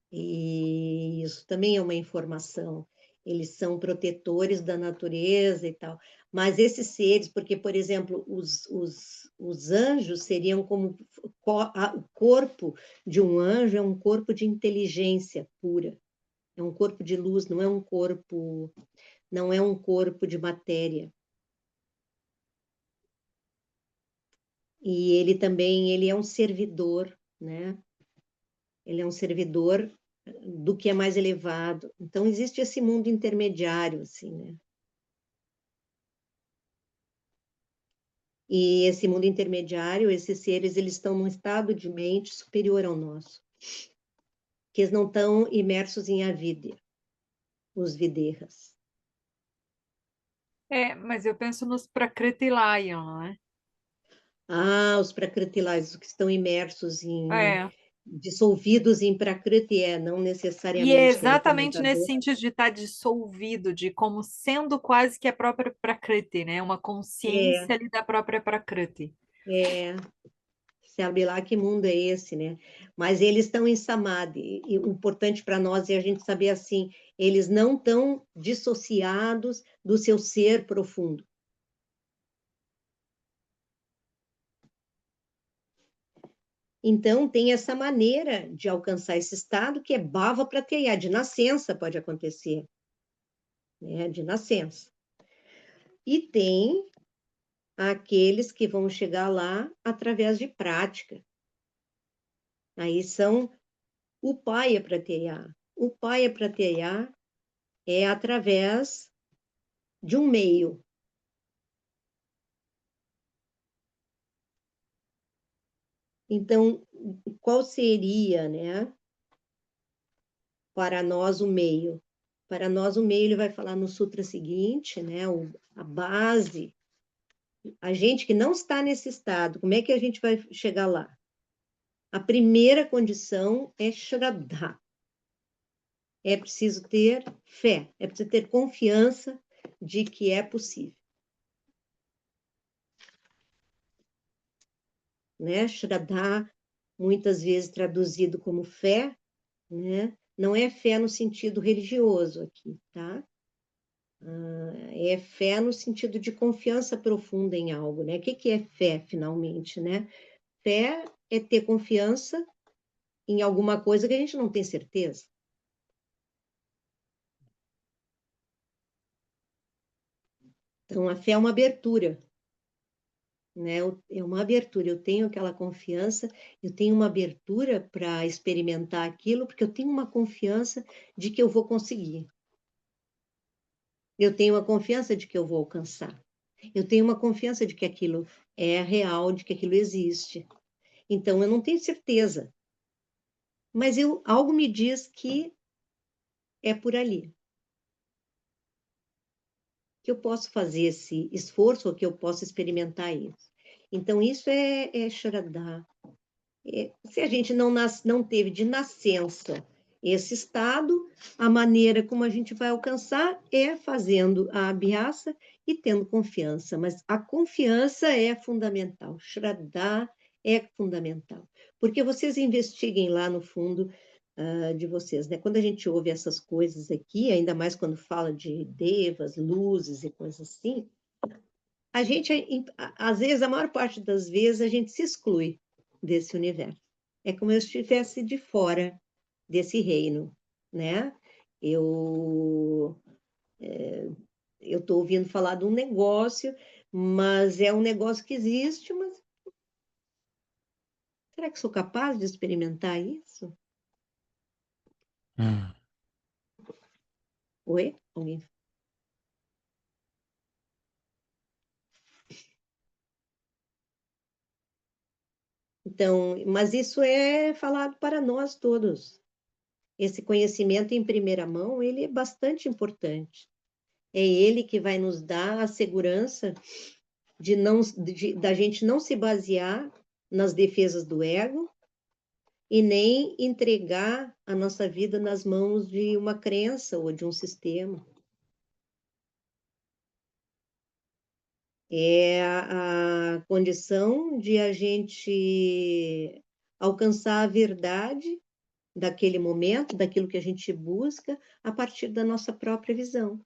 E isso também é uma informação. Eles são protetores da natureza e tal. Mas esses seres, porque, por exemplo, os anjos seriam como. O corpo de um anjo é um corpo de inteligência pura. É um corpo de luz, não é um corpo de matéria. E ele é um servidor, né? Ele é um servidor do que é mais elevado. Então, existe esse mundo intermediário, assim, né? E esse mundo intermediário, esses seres, eles estão num estado de mente superior ao nosso, que eles não estão imersos em avidya, os videhas. Mas eu penso nos Prakriti Lion, não é? Os prakritilas, os que estão imersos É. dissolvidos em prakriti, não E é necessariamente exatamente nesse teleportador. sentido de estar dissolvido, de como sendo quase que a própria Prakriti, né? Uma É, consciência ali da própria Prakriti. é, sabe lá que mundo é esse, né? Mas eles estão em samadhi. E o importante para nós é a gente saber assim, eles não estão dissociados do seu ser profundo. Então, tem essa maneira de alcançar esse estado que é bhava pratyaya, de nascença pode acontecer, né? De nascença. E tem aqueles que vão chegar lá através de prática. Aí são upaya pratyaya. Upaya pratyaya é através de um meio. Então, qual seria, né, para nós o meio? Para nós o meio, ele vai falar no sutra seguinte, né, a base. A gente que não está nesse estado, como é que a gente vai chegar lá? A primeira condição é Shraddha. É preciso ter fé, é preciso ter confiança de que é possível. Né? Shraddha, muitas vezes traduzido como fé, né? Não é fé no sentido religioso aqui, tá? É fé no sentido de confiança profunda em algo, né? O que é fé, finalmente, né? Fé é ter confiança em alguma coisa que a gente não tem certeza. Então, a fé é uma abertura, né? É uma abertura. Eu tenho aquela confiança, eu tenho uma abertura para experimentar aquilo, porque eu tenho uma confiança de que eu vou conseguir. Eu tenho uma confiança de que eu vou alcançar. Eu tenho uma confiança de que aquilo é real, de que aquilo existe. Então, eu não tenho certeza, mas algo me diz que é por ali, que eu posso fazer esse esforço, ou que eu posso experimentar isso. Então, isso é Shraddha. Se a gente não teve de nascença esse estado, a maneira como a gente vai alcançar é fazendo a abhyasa e tendo confiança. Mas a confiança é fundamental. Shraddha é fundamental. Porque vocês investiguem lá no fundo de vocês, né? Quando a gente ouve essas coisas aqui, ainda mais quando fala de devas, luzes e coisas assim, a gente, às vezes, a maior parte das vezes, a gente se exclui desse universo. É como eu estivesse de fora desse reino, né? Eu estou ouvindo falar de um negócio, mas é um negócio que existe, mas será que sou capaz de experimentar isso? Oi? Alguém? Então, mas isso é falado para nós todos. Esse conhecimento em primeira mão, ele é bastante importante. É ele que vai nos dar a segurança da gente não se basear nas defesas do ego e nem entregar a nossa vida nas mãos de uma crença ou de um sistema. É a condição de a gente alcançar a verdade daquele momento, daquilo que a gente busca, a partir da nossa própria visão,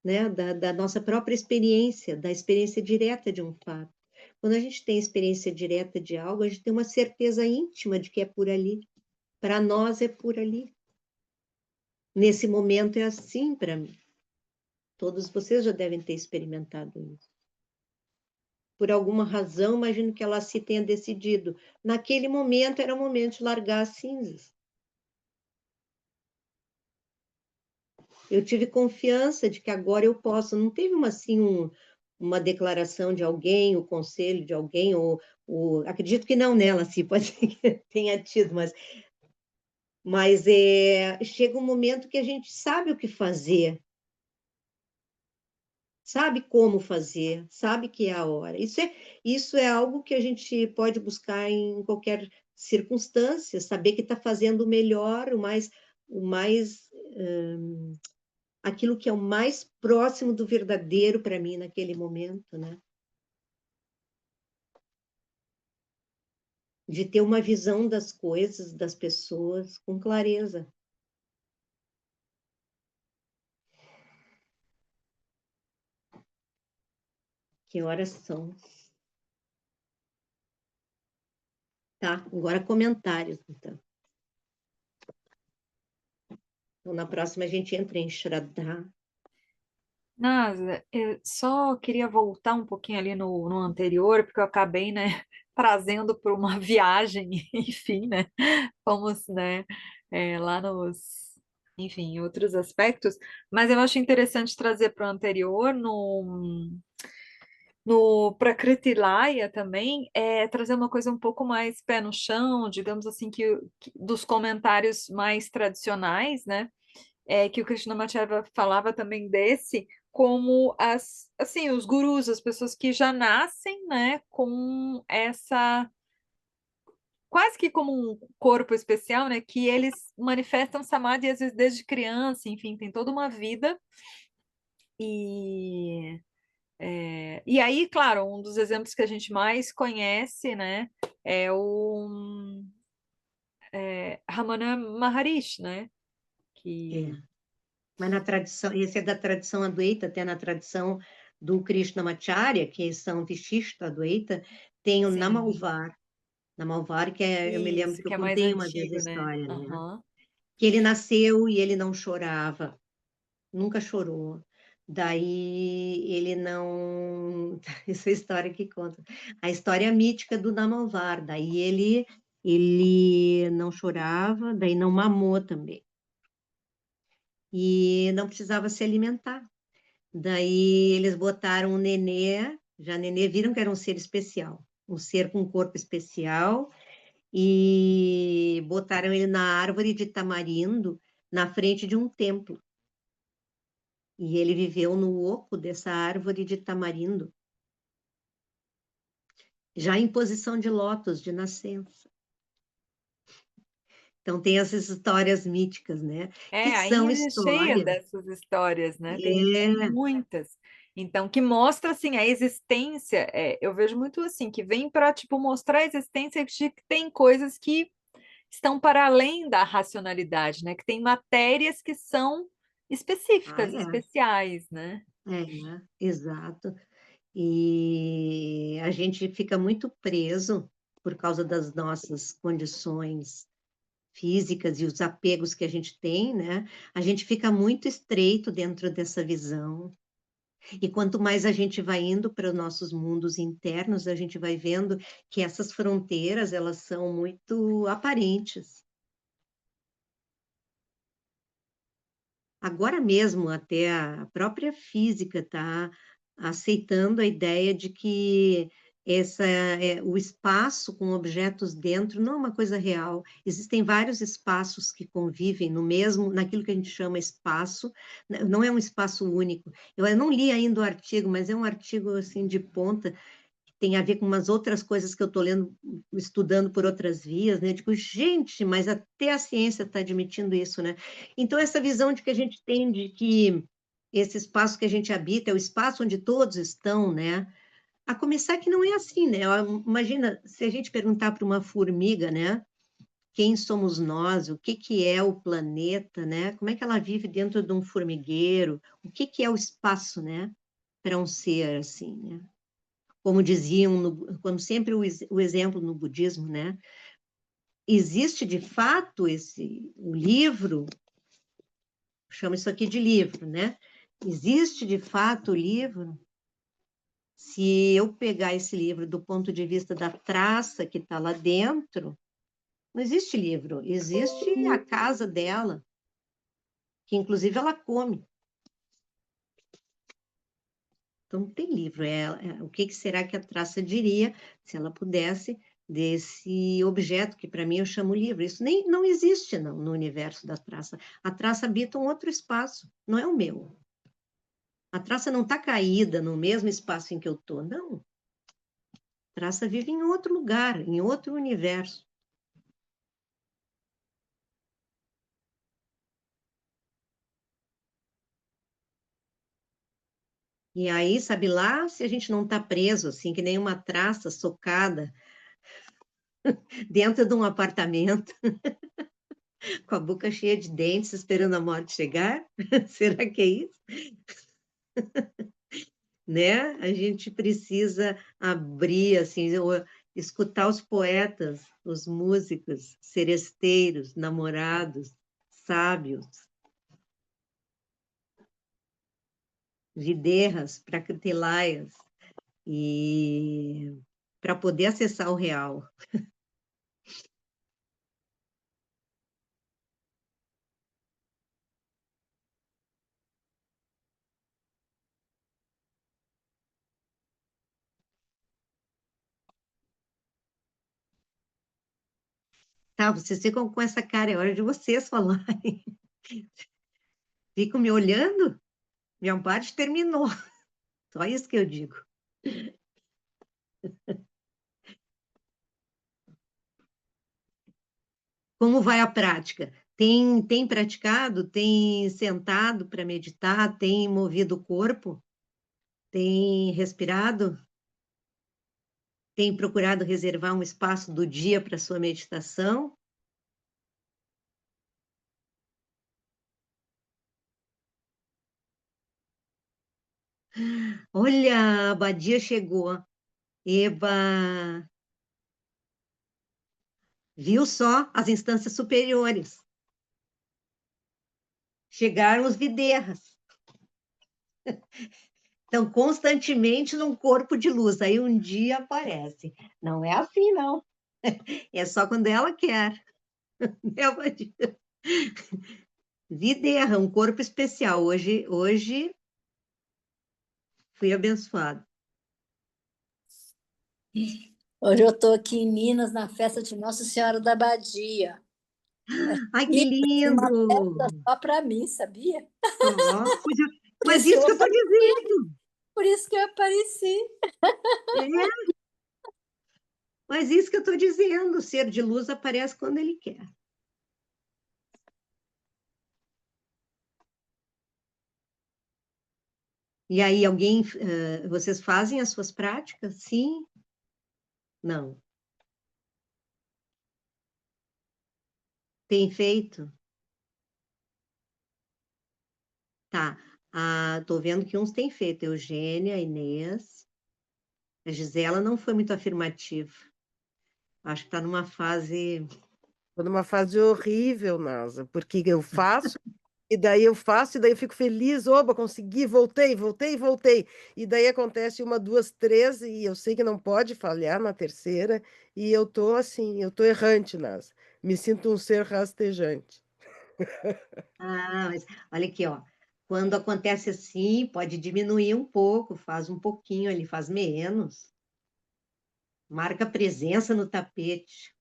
né? Da nossa própria experiência, da experiência direta de um fato. Quando a gente tem experiência direta de algo, a gente tem uma certeza íntima de que é por ali. Para nós é por ali. Nesse momento é assim para mim. Todos vocês já devem ter experimentado isso. Por alguma razão, imagino que ela se tenha decidido. Naquele momento era o momento de largar as cinzas. Eu tive confiança de que agora eu posso. Não teve uma declaração de alguém, o conselho de alguém, acredito que não nela, assim, pode ser que tenha tido, mas chega um momento que a gente sabe o que fazer, sabe como fazer, sabe que é a hora. Isso é algo que a gente pode buscar em qualquer circunstância, saber que está fazendo o melhor, aquilo que é o mais próximo do verdadeiro para mim naquele momento, né? De ter uma visão das coisas, das pessoas, com clareza. Que horas são? Tá, agora comentários, então. Então, na próxima a gente entra em Shraddha. Nasa, eu só queria voltar um pouquinho ali no anterior, porque eu acabei, né, trazendo para uma viagem, enfim, né, fomos, né, lá enfim, em outros aspectos, mas eu acho interessante trazer para o anterior, no Prakritilaya também, trazer uma coisa um pouco mais pé no chão, digamos assim, dos comentários mais tradicionais, né, que o Krishnamacharya falava também desse, como assim, os gurus, as pessoas que já nascem, né, com essa, quase que como um corpo especial, né, que eles manifestam samadhi às vezes desde criança, enfim, tem toda uma vida. E aí, claro, um dos exemplos que a gente mais conhece, né, é o Ramana Maharishi, né, que... Mas na tradição, esse é da tradição Advaita, até na tradição do Krishnamacharya, que são Vishishta Advaita, tem o Sim. Namalvar. Namalvar, eu me lembro Isso, que eu que é mais contei uma vez a antigo, né? história, né? Aham. Que ele nasceu e ele não chorava, nunca chorou. Daí ele não. Essa é a história que conta. A história mítica do Namalvar. Daí ele não chorava, daí não mamou também. E não precisava se alimentar. Daí eles botaram o nenê, já nenê viram que era um ser especial, um ser com um corpo especial, e botaram ele na árvore de tamarindo, na frente de um templo. E ele viveu no oco dessa árvore de tamarindo, já em posição de lótus, de nascença. Então tem essas histórias míticas, né? Que A são Índia é cheia histórias. dessas histórias, né? Tem É, muitas. Então, que mostra, assim, a existência, eu vejo muito assim, que vem para, tipo, mostrar a existência de que tem coisas que estão para além da racionalidade, né? Que tem matérias que são específicas, é, especiais, né? exato. E a gente fica muito preso por causa das nossas condições físicas e os apegos que a gente tem, né? A gente fica muito estreito dentro dessa visão. E quanto mais a gente vai indo para os nossos mundos internos, a gente vai vendo que essas fronteiras, elas são muito aparentes. Agora mesmo, até a própria física está aceitando a ideia de que o espaço com objetos dentro não é uma coisa real. Existem vários espaços que convivem naquilo que a gente chama espaço, não é um espaço único. Eu não li ainda o artigo, mas é um artigo assim de ponta, tem a ver com umas outras coisas que eu estou lendo, estudando por outras vias, né? Eu digo, gente, mas até a ciência está admitindo isso, né? Então, essa visão de que a gente tem de que esse espaço que a gente habita é o espaço onde todos estão, né? A começar que não é assim, né? Imagina, se a gente perguntar para uma formiga, né? Quem somos nós? O que que é o planeta, né? Como é que ela vive dentro de um formigueiro? O que que é o espaço, né? Para um ser assim, né? Como diziam, como sempre o exemplo no budismo, né? Existe de fato o livro, chama isso aqui de livro, né? Existe de fato o livro. Se eu pegar esse livro do ponto de vista da traça que está lá dentro, não existe livro, existe a casa dela, que inclusive ela come. Então, não tem livro. O que será que a traça diria se ela pudesse desse objeto que, para mim, eu chamo livro? Isso nem não existe no universo da traça. A traça habita um outro espaço, não é o meu. A traça não está caída no mesmo espaço em que eu estou, não. A traça vive em outro lugar, em outro universo. E aí, sabe lá, se a gente não está preso, assim, que nem uma traça socada dentro de um apartamento, com a boca cheia de dentes, esperando a morte chegar? Será que é isso? Né? A gente precisa abrir, assim, escutar os poetas, os músicos, seresteiros, namorados, sábios, viderras, prakrtilaias, e para poder acessar o real. Tá, vocês ficam com essa cara, é hora de vocês falarem. Ficam me olhando? Minha parte terminou. Só isso que eu digo. Como vai a prática? Tem praticado? Tem sentado para meditar? Tem movido o corpo? Tem respirado? Tem procurado reservar um espaço do dia para sua meditação? Olha, a abadia chegou. Eba! Viu só as instâncias superiores? Chegaram os viderras. Estão constantemente num corpo de luz. Aí um dia aparece. Não é assim, não. É só quando ela quer. É a abadia. Viderra, um corpo especial. Hoje fui abençoado. Hoje eu estou aqui em Minas, na festa de Nossa Senhora da Abadia. Ai, que E uma lindo! festa só para mim, sabia? Ó, Por mas isso que isso eu que eu estou apareci. dizendo. Por isso que eu apareci. É, mas isso que eu estou dizendo. O ser de luz aparece quando ele quer. E aí, vocês fazem as suas práticas? Sim? Não. Tem feito? Tá. Tô vendo que uns têm feito. Eugênia, Inês. A Gisela não foi muito afirmativa. Acho que está numa fase. Estou numa fase horrível, NASA, porque eu faço, e daí eu faço, e daí eu fico feliz, oba, consegui, voltei, voltei, voltei. E daí acontece uma, duas, três, e eu sei que não pode falhar na terceira, e eu tô assim, eu tô errante, NASA. Me sinto um ser rastejante. Mas olha aqui, ó. Quando acontece assim, pode diminuir um pouco, faz um pouquinho ali, faz menos. Marca presença no tapete,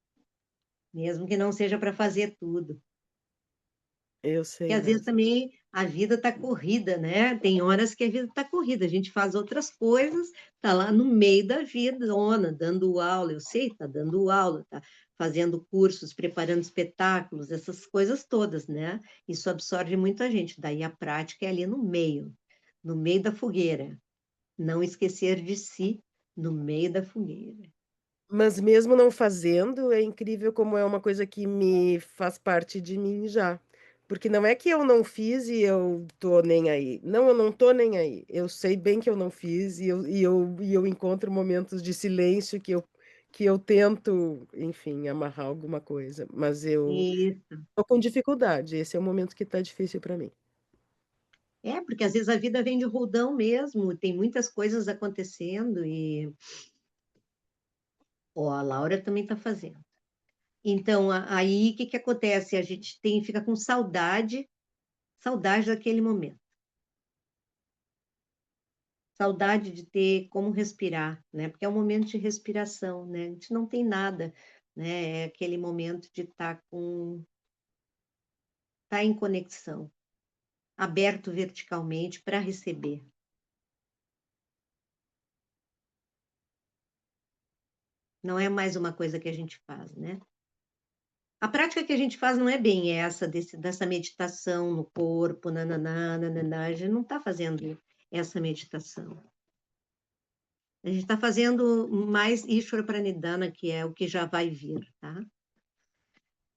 mesmo que não seja para fazer tudo. Eu Porque sei, às vezes NASA. também a vida está corrida, né? Tem horas que a vida está corrida, a gente faz outras coisas, está lá no meio da vida, dando aula, eu sei, está dando aula, está fazendo cursos, preparando espetáculos, essas coisas todas, né? Isso absorve muita gente. Daí a prática é ali no meio da fogueira. Não esquecer de si no meio da fogueira. Mas mesmo não fazendo, é incrível como é uma coisa que me faz parte de mim já. Porque não é que eu não fiz e eu tô nem aí. Não, eu não tô nem aí. Eu sei bem que eu não fiz e eu encontro momentos de silêncio que eu tento, enfim, amarrar alguma coisa. Mas eu Isso. tô com dificuldade. Esse é o momento que tá difícil para mim. Porque às vezes a vida vem de roldão mesmo, tem muitas coisas acontecendo e ó, a Laura também está fazendo. Então, aí o que que acontece? A gente fica com saudade daquele momento. Saudade de ter como respirar, né? Porque é um momento de respiração, né? A gente não tem nada, né? É aquele momento de estar em conexão, aberto verticalmente para receber. Não é mais uma coisa que a gente faz, né? A prática que a gente faz não é bem essa, dessa meditação no corpo, nananá, nananá. A gente não está fazendo essa meditação. A gente está fazendo mais Ishvara Pranidhana, que é o que já vai vir, tá?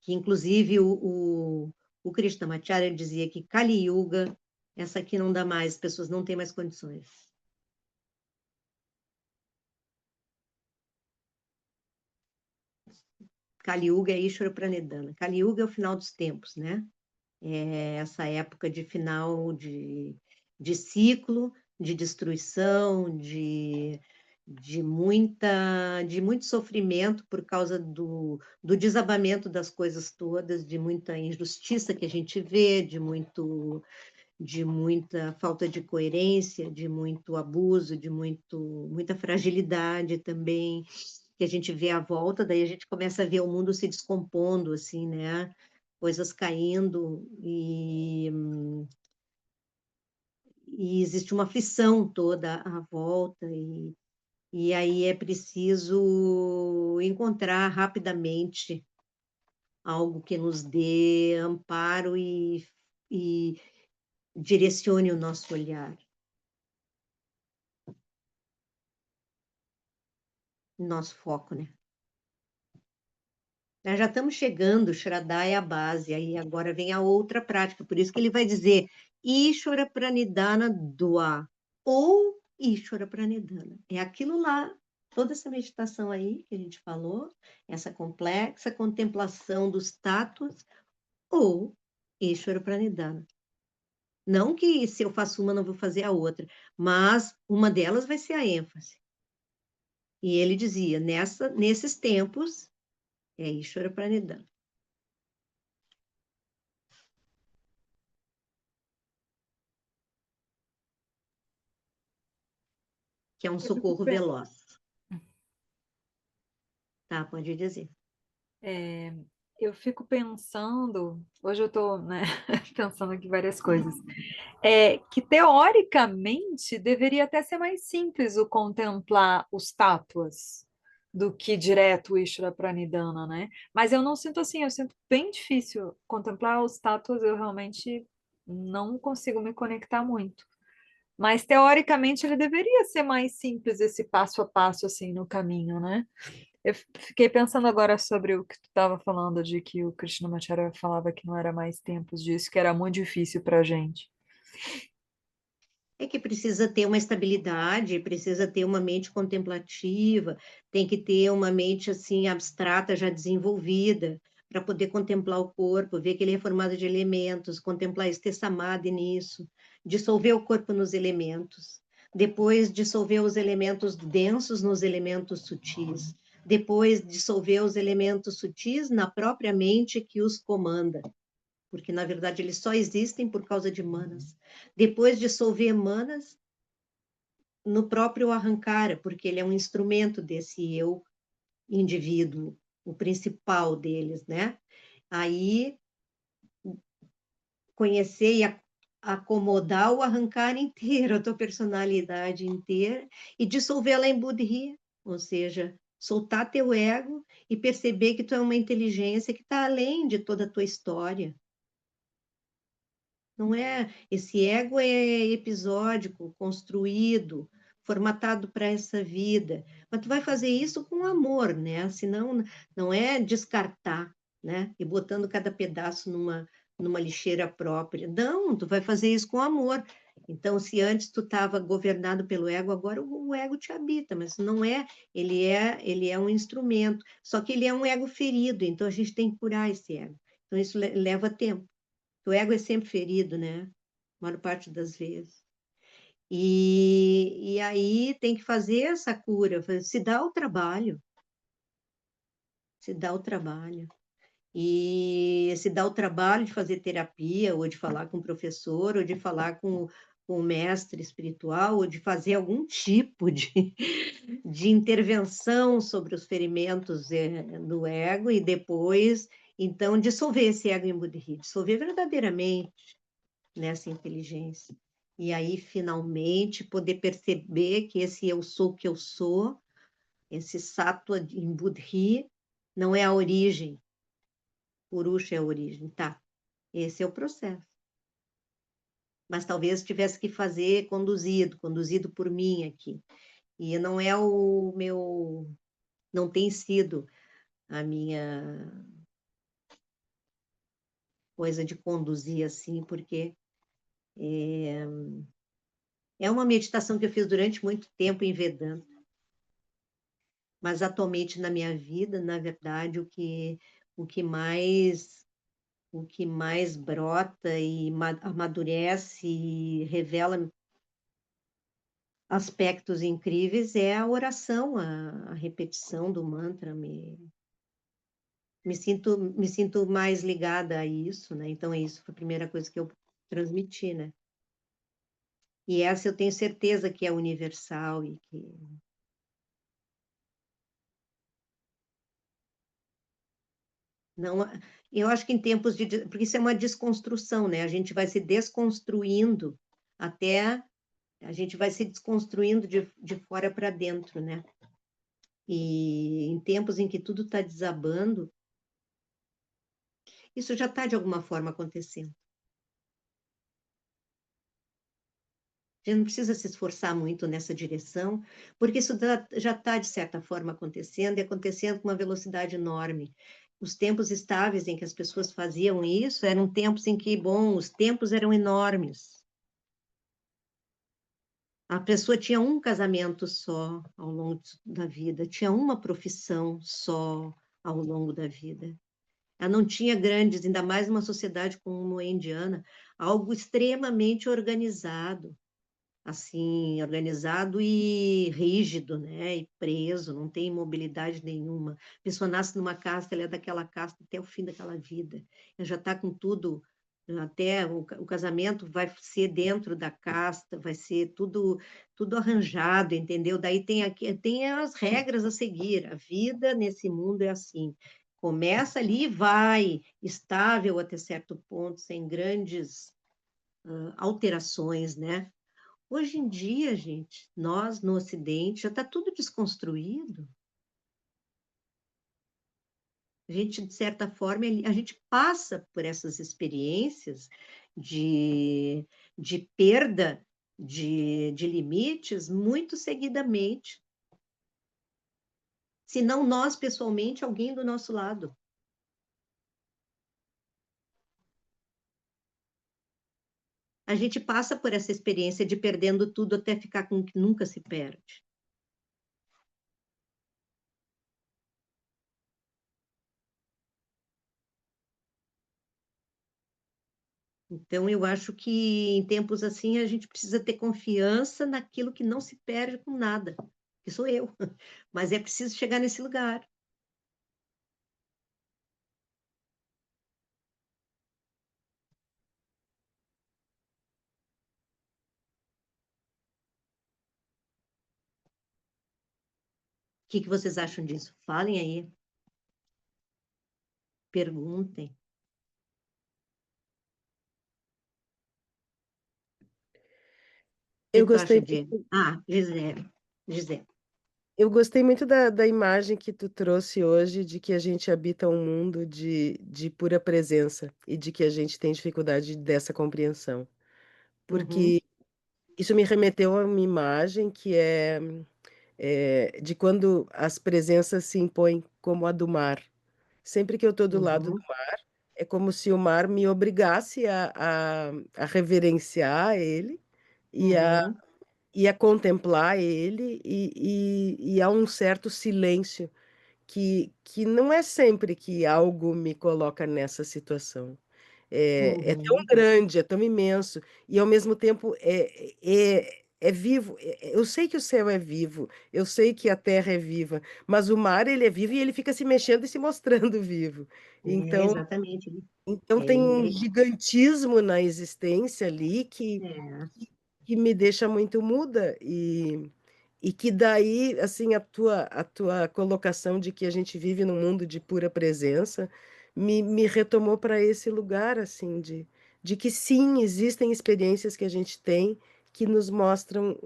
Que, inclusive, o Krishnamacharya dizia que Kali Yuga, essa aqui não dá mais, as pessoas não têm mais condições. Kali Yuga é Ishvara Pranidhana. Kali Yuga é o final dos tempos, né? É essa época de final de ciclo, de destruição, de muito sofrimento por causa do desabamento das coisas todas, de muita injustiça que a gente vê, de muita falta de coerência, de muito abuso, de muita fragilidade também, que a gente vê à volta, daí a gente começa a ver o mundo se descompondo, assim, né? Coisas caindo e existe uma aflição toda à volta e aí é preciso encontrar rapidamente algo que nos dê amparo e direcione o nosso olhar, nosso foco, né? Nós já estamos chegando, Shraddha é a base, aí agora vem a outra prática, por isso que ele vai dizer Ishvara Pranidhana Dua, ou Ishvara Pranidhana. É aquilo lá, toda essa meditação aí que a gente falou, essa complexa contemplação dos tatos, ou Ishvara Pranidhana. Não que se eu faço uma, não vou fazer a outra, mas uma delas vai ser a ênfase. E ele dizia, nesses tempos, é Ishvara Pranidhana. Que é um socorro veloz. Tá, pode dizer. Eu fico pensando, hoje eu estou, né, pensando aqui várias coisas, que teoricamente deveria até ser mais simples o contemplar os tátuas do que direto o Ishvara Pranidhana, né? Mas eu não sinto assim, eu sinto bem difícil contemplar os tátuas, eu realmente não consigo me conectar muito. Mas, teoricamente, ele deveria ser mais simples, esse passo a passo, assim, no caminho, né? Eu fiquei pensando agora sobre o que tu estava falando, de que o Krishnamacharya falava que não era mais tempos disso, que era muito difícil para a gente. É que precisa ter uma estabilidade, precisa ter uma mente contemplativa, tem que ter uma mente assim abstrata já desenvolvida para poder contemplar o corpo, ver que ele é formado de elementos, contemplar isso, ter samadhi nisso, dissolver o corpo nos elementos, depois dissolver os elementos densos nos elementos sutis, depois dissolver os elementos sutis na própria mente que os comanda, porque na verdade eles só existem por causa de manas. Depois dissolver manas no próprio Ahankara, porque ele é um instrumento desse eu indivíduo, o principal deles, né? Aí conhecer e acomodar o Ahankara inteiro, a tua personalidade inteira, e dissolvê-la em Buddhi, ou seja, soltar teu ego e perceber que tu é uma inteligência que está além de toda a tua história. Não é, esse ego é episódico, construído, formatado para essa vida. Mas tu vai fazer isso com amor, né? Senão não é descartar, né? E botando cada pedaço numa lixeira própria. Não, tu vai fazer isso com amor. Então, se antes tu estava governado pelo ego, agora o ego te habita, mas não é, ele é um instrumento. Só que ele é um ego ferido, então a gente tem que curar esse ego. Então isso leva tempo. O ego é sempre ferido, né? A maior parte das vezes. E aí tem que fazer essa cura, se dá o trabalho. Se dá o trabalho. E se dá o trabalho de fazer terapia, ou de falar com o professor, ou de falar com o mestre espiritual, ou de fazer algum tipo de intervenção sobre os ferimentos do ego, e depois, então, dissolver esse ego em Buddhi, dissolver verdadeiramente nessa inteligência. E aí, finalmente, poder perceber que esse eu sou que eu sou, esse sattva em Buddhi, não é a origem. Purusha é a origem, tá? Esse é o processo. Mas talvez tivesse que fazer conduzido por mim aqui. E não é o meu, não tem sido a minha coisa de conduzir assim, porque é uma meditação que eu fiz durante muito tempo em Vedanta. Mas atualmente na minha vida, na verdade, o que mais brota e amadurece e revela aspectos incríveis é a oração, a repetição do mantra. Me sinto mais ligada a isso, né? Então, isso foi a primeira coisa que eu transmiti, né? E essa eu tenho certeza que é universal e que não, eu acho que em tempos porque isso é uma desconstrução, né? A gente vai se desconstruindo até a gente vai se desconstruindo de fora para dentro, né? E em tempos em que tudo está desabando, isso já está de alguma forma acontecendo. A gente não precisa se esforçar muito nessa direção, porque isso já está, de certa forma, acontecendo e acontecendo com uma velocidade enorme. Os tempos estáveis em que as pessoas faziam isso eram tempos em que, bom, os tempos eram enormes. A pessoa tinha um casamento só ao longo da vida, tinha uma profissão só ao longo da vida. Ela não tinha grandes, ainda mais numa sociedade como a indiana, algo extremamente organizado, assim, organizado e rígido, né? E preso, não tem mobilidade nenhuma. A pessoa nasce numa casta, ela é daquela casta até o fim daquela vida. Ela já está com tudo, até o casamento vai ser dentro da casta, vai ser tudo arranjado, entendeu? Daí tem as regras a seguir. A vida nesse mundo é assim. Começa ali e vai, estável até certo ponto, sem grandes alterações, né? Hoje em dia, gente, nós no Ocidente já está tudo desconstruído. A gente, de certa forma, a gente passa por essas experiências de perda de limites muito seguidamente, se não nós pessoalmente, alguém do nosso lado. A gente passa por essa experiência de perdendo tudo até ficar com o que nunca se perde. Então, eu acho que em tempos assim a gente precisa ter confiança naquilo que não se perde com nada, que sou eu. Mas é preciso chegar nesse lugar. O que que vocês acham disso? Falem aí, perguntem. O que Eu que tu acha, gostei, Diego? Ah, Gisele. Gisele. eu gostei muito da imagem que tu trouxe hoje de que a gente habita um mundo de pura presença e de que a gente tem dificuldade dessa compreensão. Uhum, Porque isso me remeteu a uma imagem que é de quando as presenças se impõem, como a do mar. Sempre que eu estou do lado do uhum, mar, é como se o mar me obrigasse a reverenciar ele e uhum, a contemplar ele, e há um certo silêncio que não é sempre que algo me coloca nessa situação. É tão uhum, grande, é tão imenso, e ao mesmo tempo é vivo. Eu sei que o céu é vivo, eu sei que a terra é viva, mas o mar ele é vivo e ele fica se mexendo e se mostrando vivo. é, Então, exatamente. então É, tem um é, gigantismo na existência ali é, que me deixa muito muda e que daí, assim, a tua colocação de que a gente vive num mundo de pura presença me retomou para esse lugar, assim, de que sim, existem experiências que a gente tem que nos mostram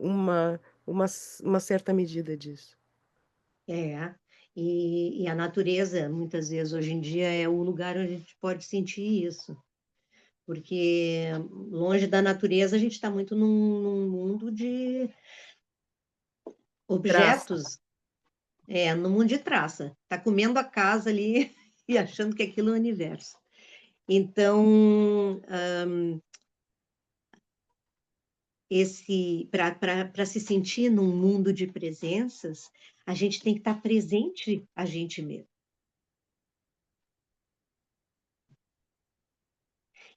uma certa medida disso. é. E a natureza, muitas vezes, hoje em dia, é o lugar onde a gente pode sentir isso. Porque longe da natureza, a gente está muito num mundo de Traça. objetos, no mundo de traça. Está comendo a casa ali e achando que aquilo é o universo. Então, para se sentir num mundo de presenças, a gente tem que estar presente a gente mesmo.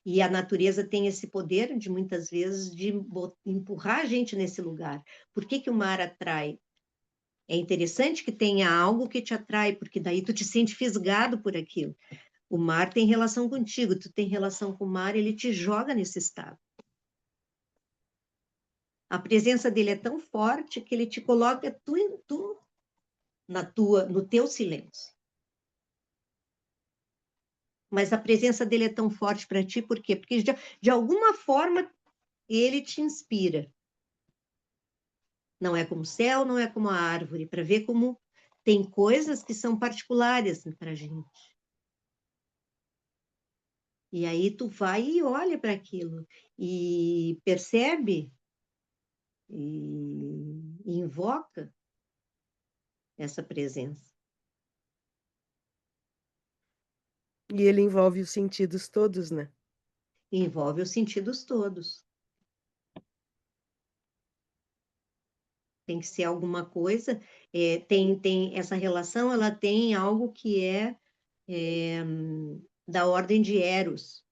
E a natureza tem esse poder de muitas vezes de empurrar a gente nesse lugar. Por que que o mar atrai? É interessante que tenha algo que te atrai, porque daí tu te sente fisgado por aquilo. O mar tem relação contigo, tu tem relação com o mar, ele te joga nesse estado. A presença dele é tão forte que ele te coloca tu no teu silêncio. Mas a presença dele é tão forte para ti, por quê? Porque de alguma forma ele te inspira. Não é como o céu, não é como a árvore, para ver como tem coisas que são particulares para a gente. E aí tu vai e olha para aquilo e percebe e invoca essa presença. E ele envolve os sentidos todos, né? E envolve os sentidos todos. Tem que ser alguma coisa, tem essa relação, ela tem algo que é da ordem de Eros,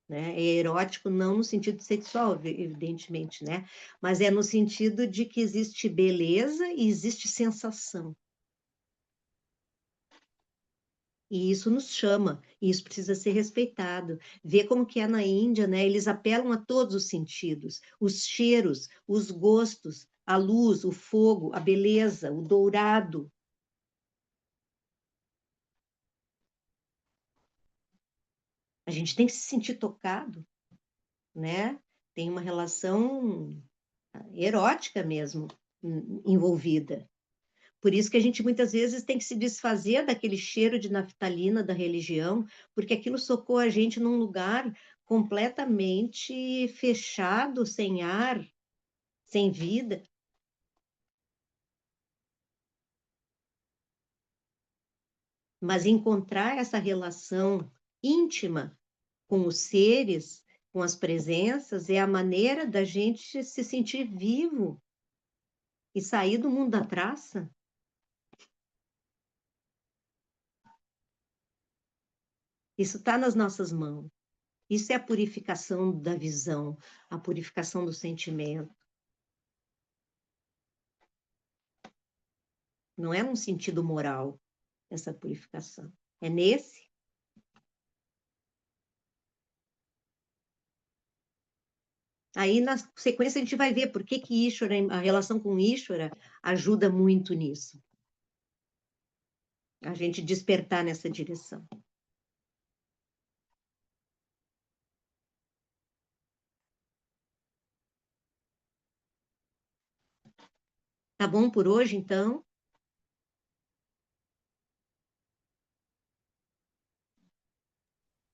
né? É erótico não no sentido sexual, evidentemente, né? Mas é no sentido de que existe beleza e existe sensação. E isso nos chama, e isso precisa ser respeitado. Ver como que é na Índia, né? Eles apelam a todos os sentidos, os cheiros, os gostos, a luz, o fogo, a beleza, o dourado. A gente tem que se sentir tocado, né? Tem uma relação erótica mesmo envolvida. Por isso que a gente muitas vezes tem que se desfazer daquele cheiro de naftalina da religião, porque aquilo socou a gente num lugar completamente fechado, sem ar, sem vida. Mas encontrar essa relação íntima com os seres, com as presenças, é a maneira da gente se sentir vivo e sair do mundo da traça. Isso está nas nossas mãos. Isso é a purificação da visão, a purificação do sentimento. Não é num sentido moral essa purificação. É nesse. Aí, na sequência, a gente vai ver por que Ishvara, a relação com Ishvara ajuda muito nisso. A gente despertar nessa direção. Tá bom por hoje, então?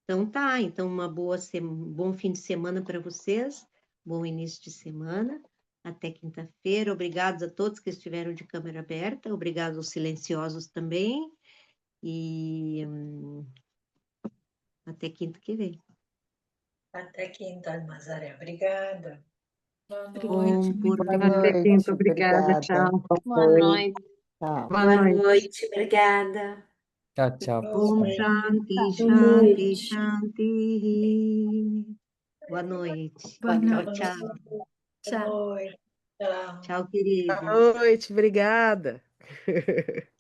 Então tá, então bom fim de semana para vocês, bom início de semana, até quinta-feira. Obrigados a todos que estiveram de câmera aberta, obrigado aos silenciosos também, e até quinta que vem. Até quinta, Almazaré. Obrigada. Bom por Até quinta, obrigada, tchau. Boa noite. Tchau. Boa Boa noite. noite, obrigada. Tchau, tchau. Om Shanti, Boa Shanti, noite. Shanti. Boa noite. Boa Tchau, noite. tchau. Tchau. Oi. Tchau. Tchau, Boa queridos. noite, obrigada.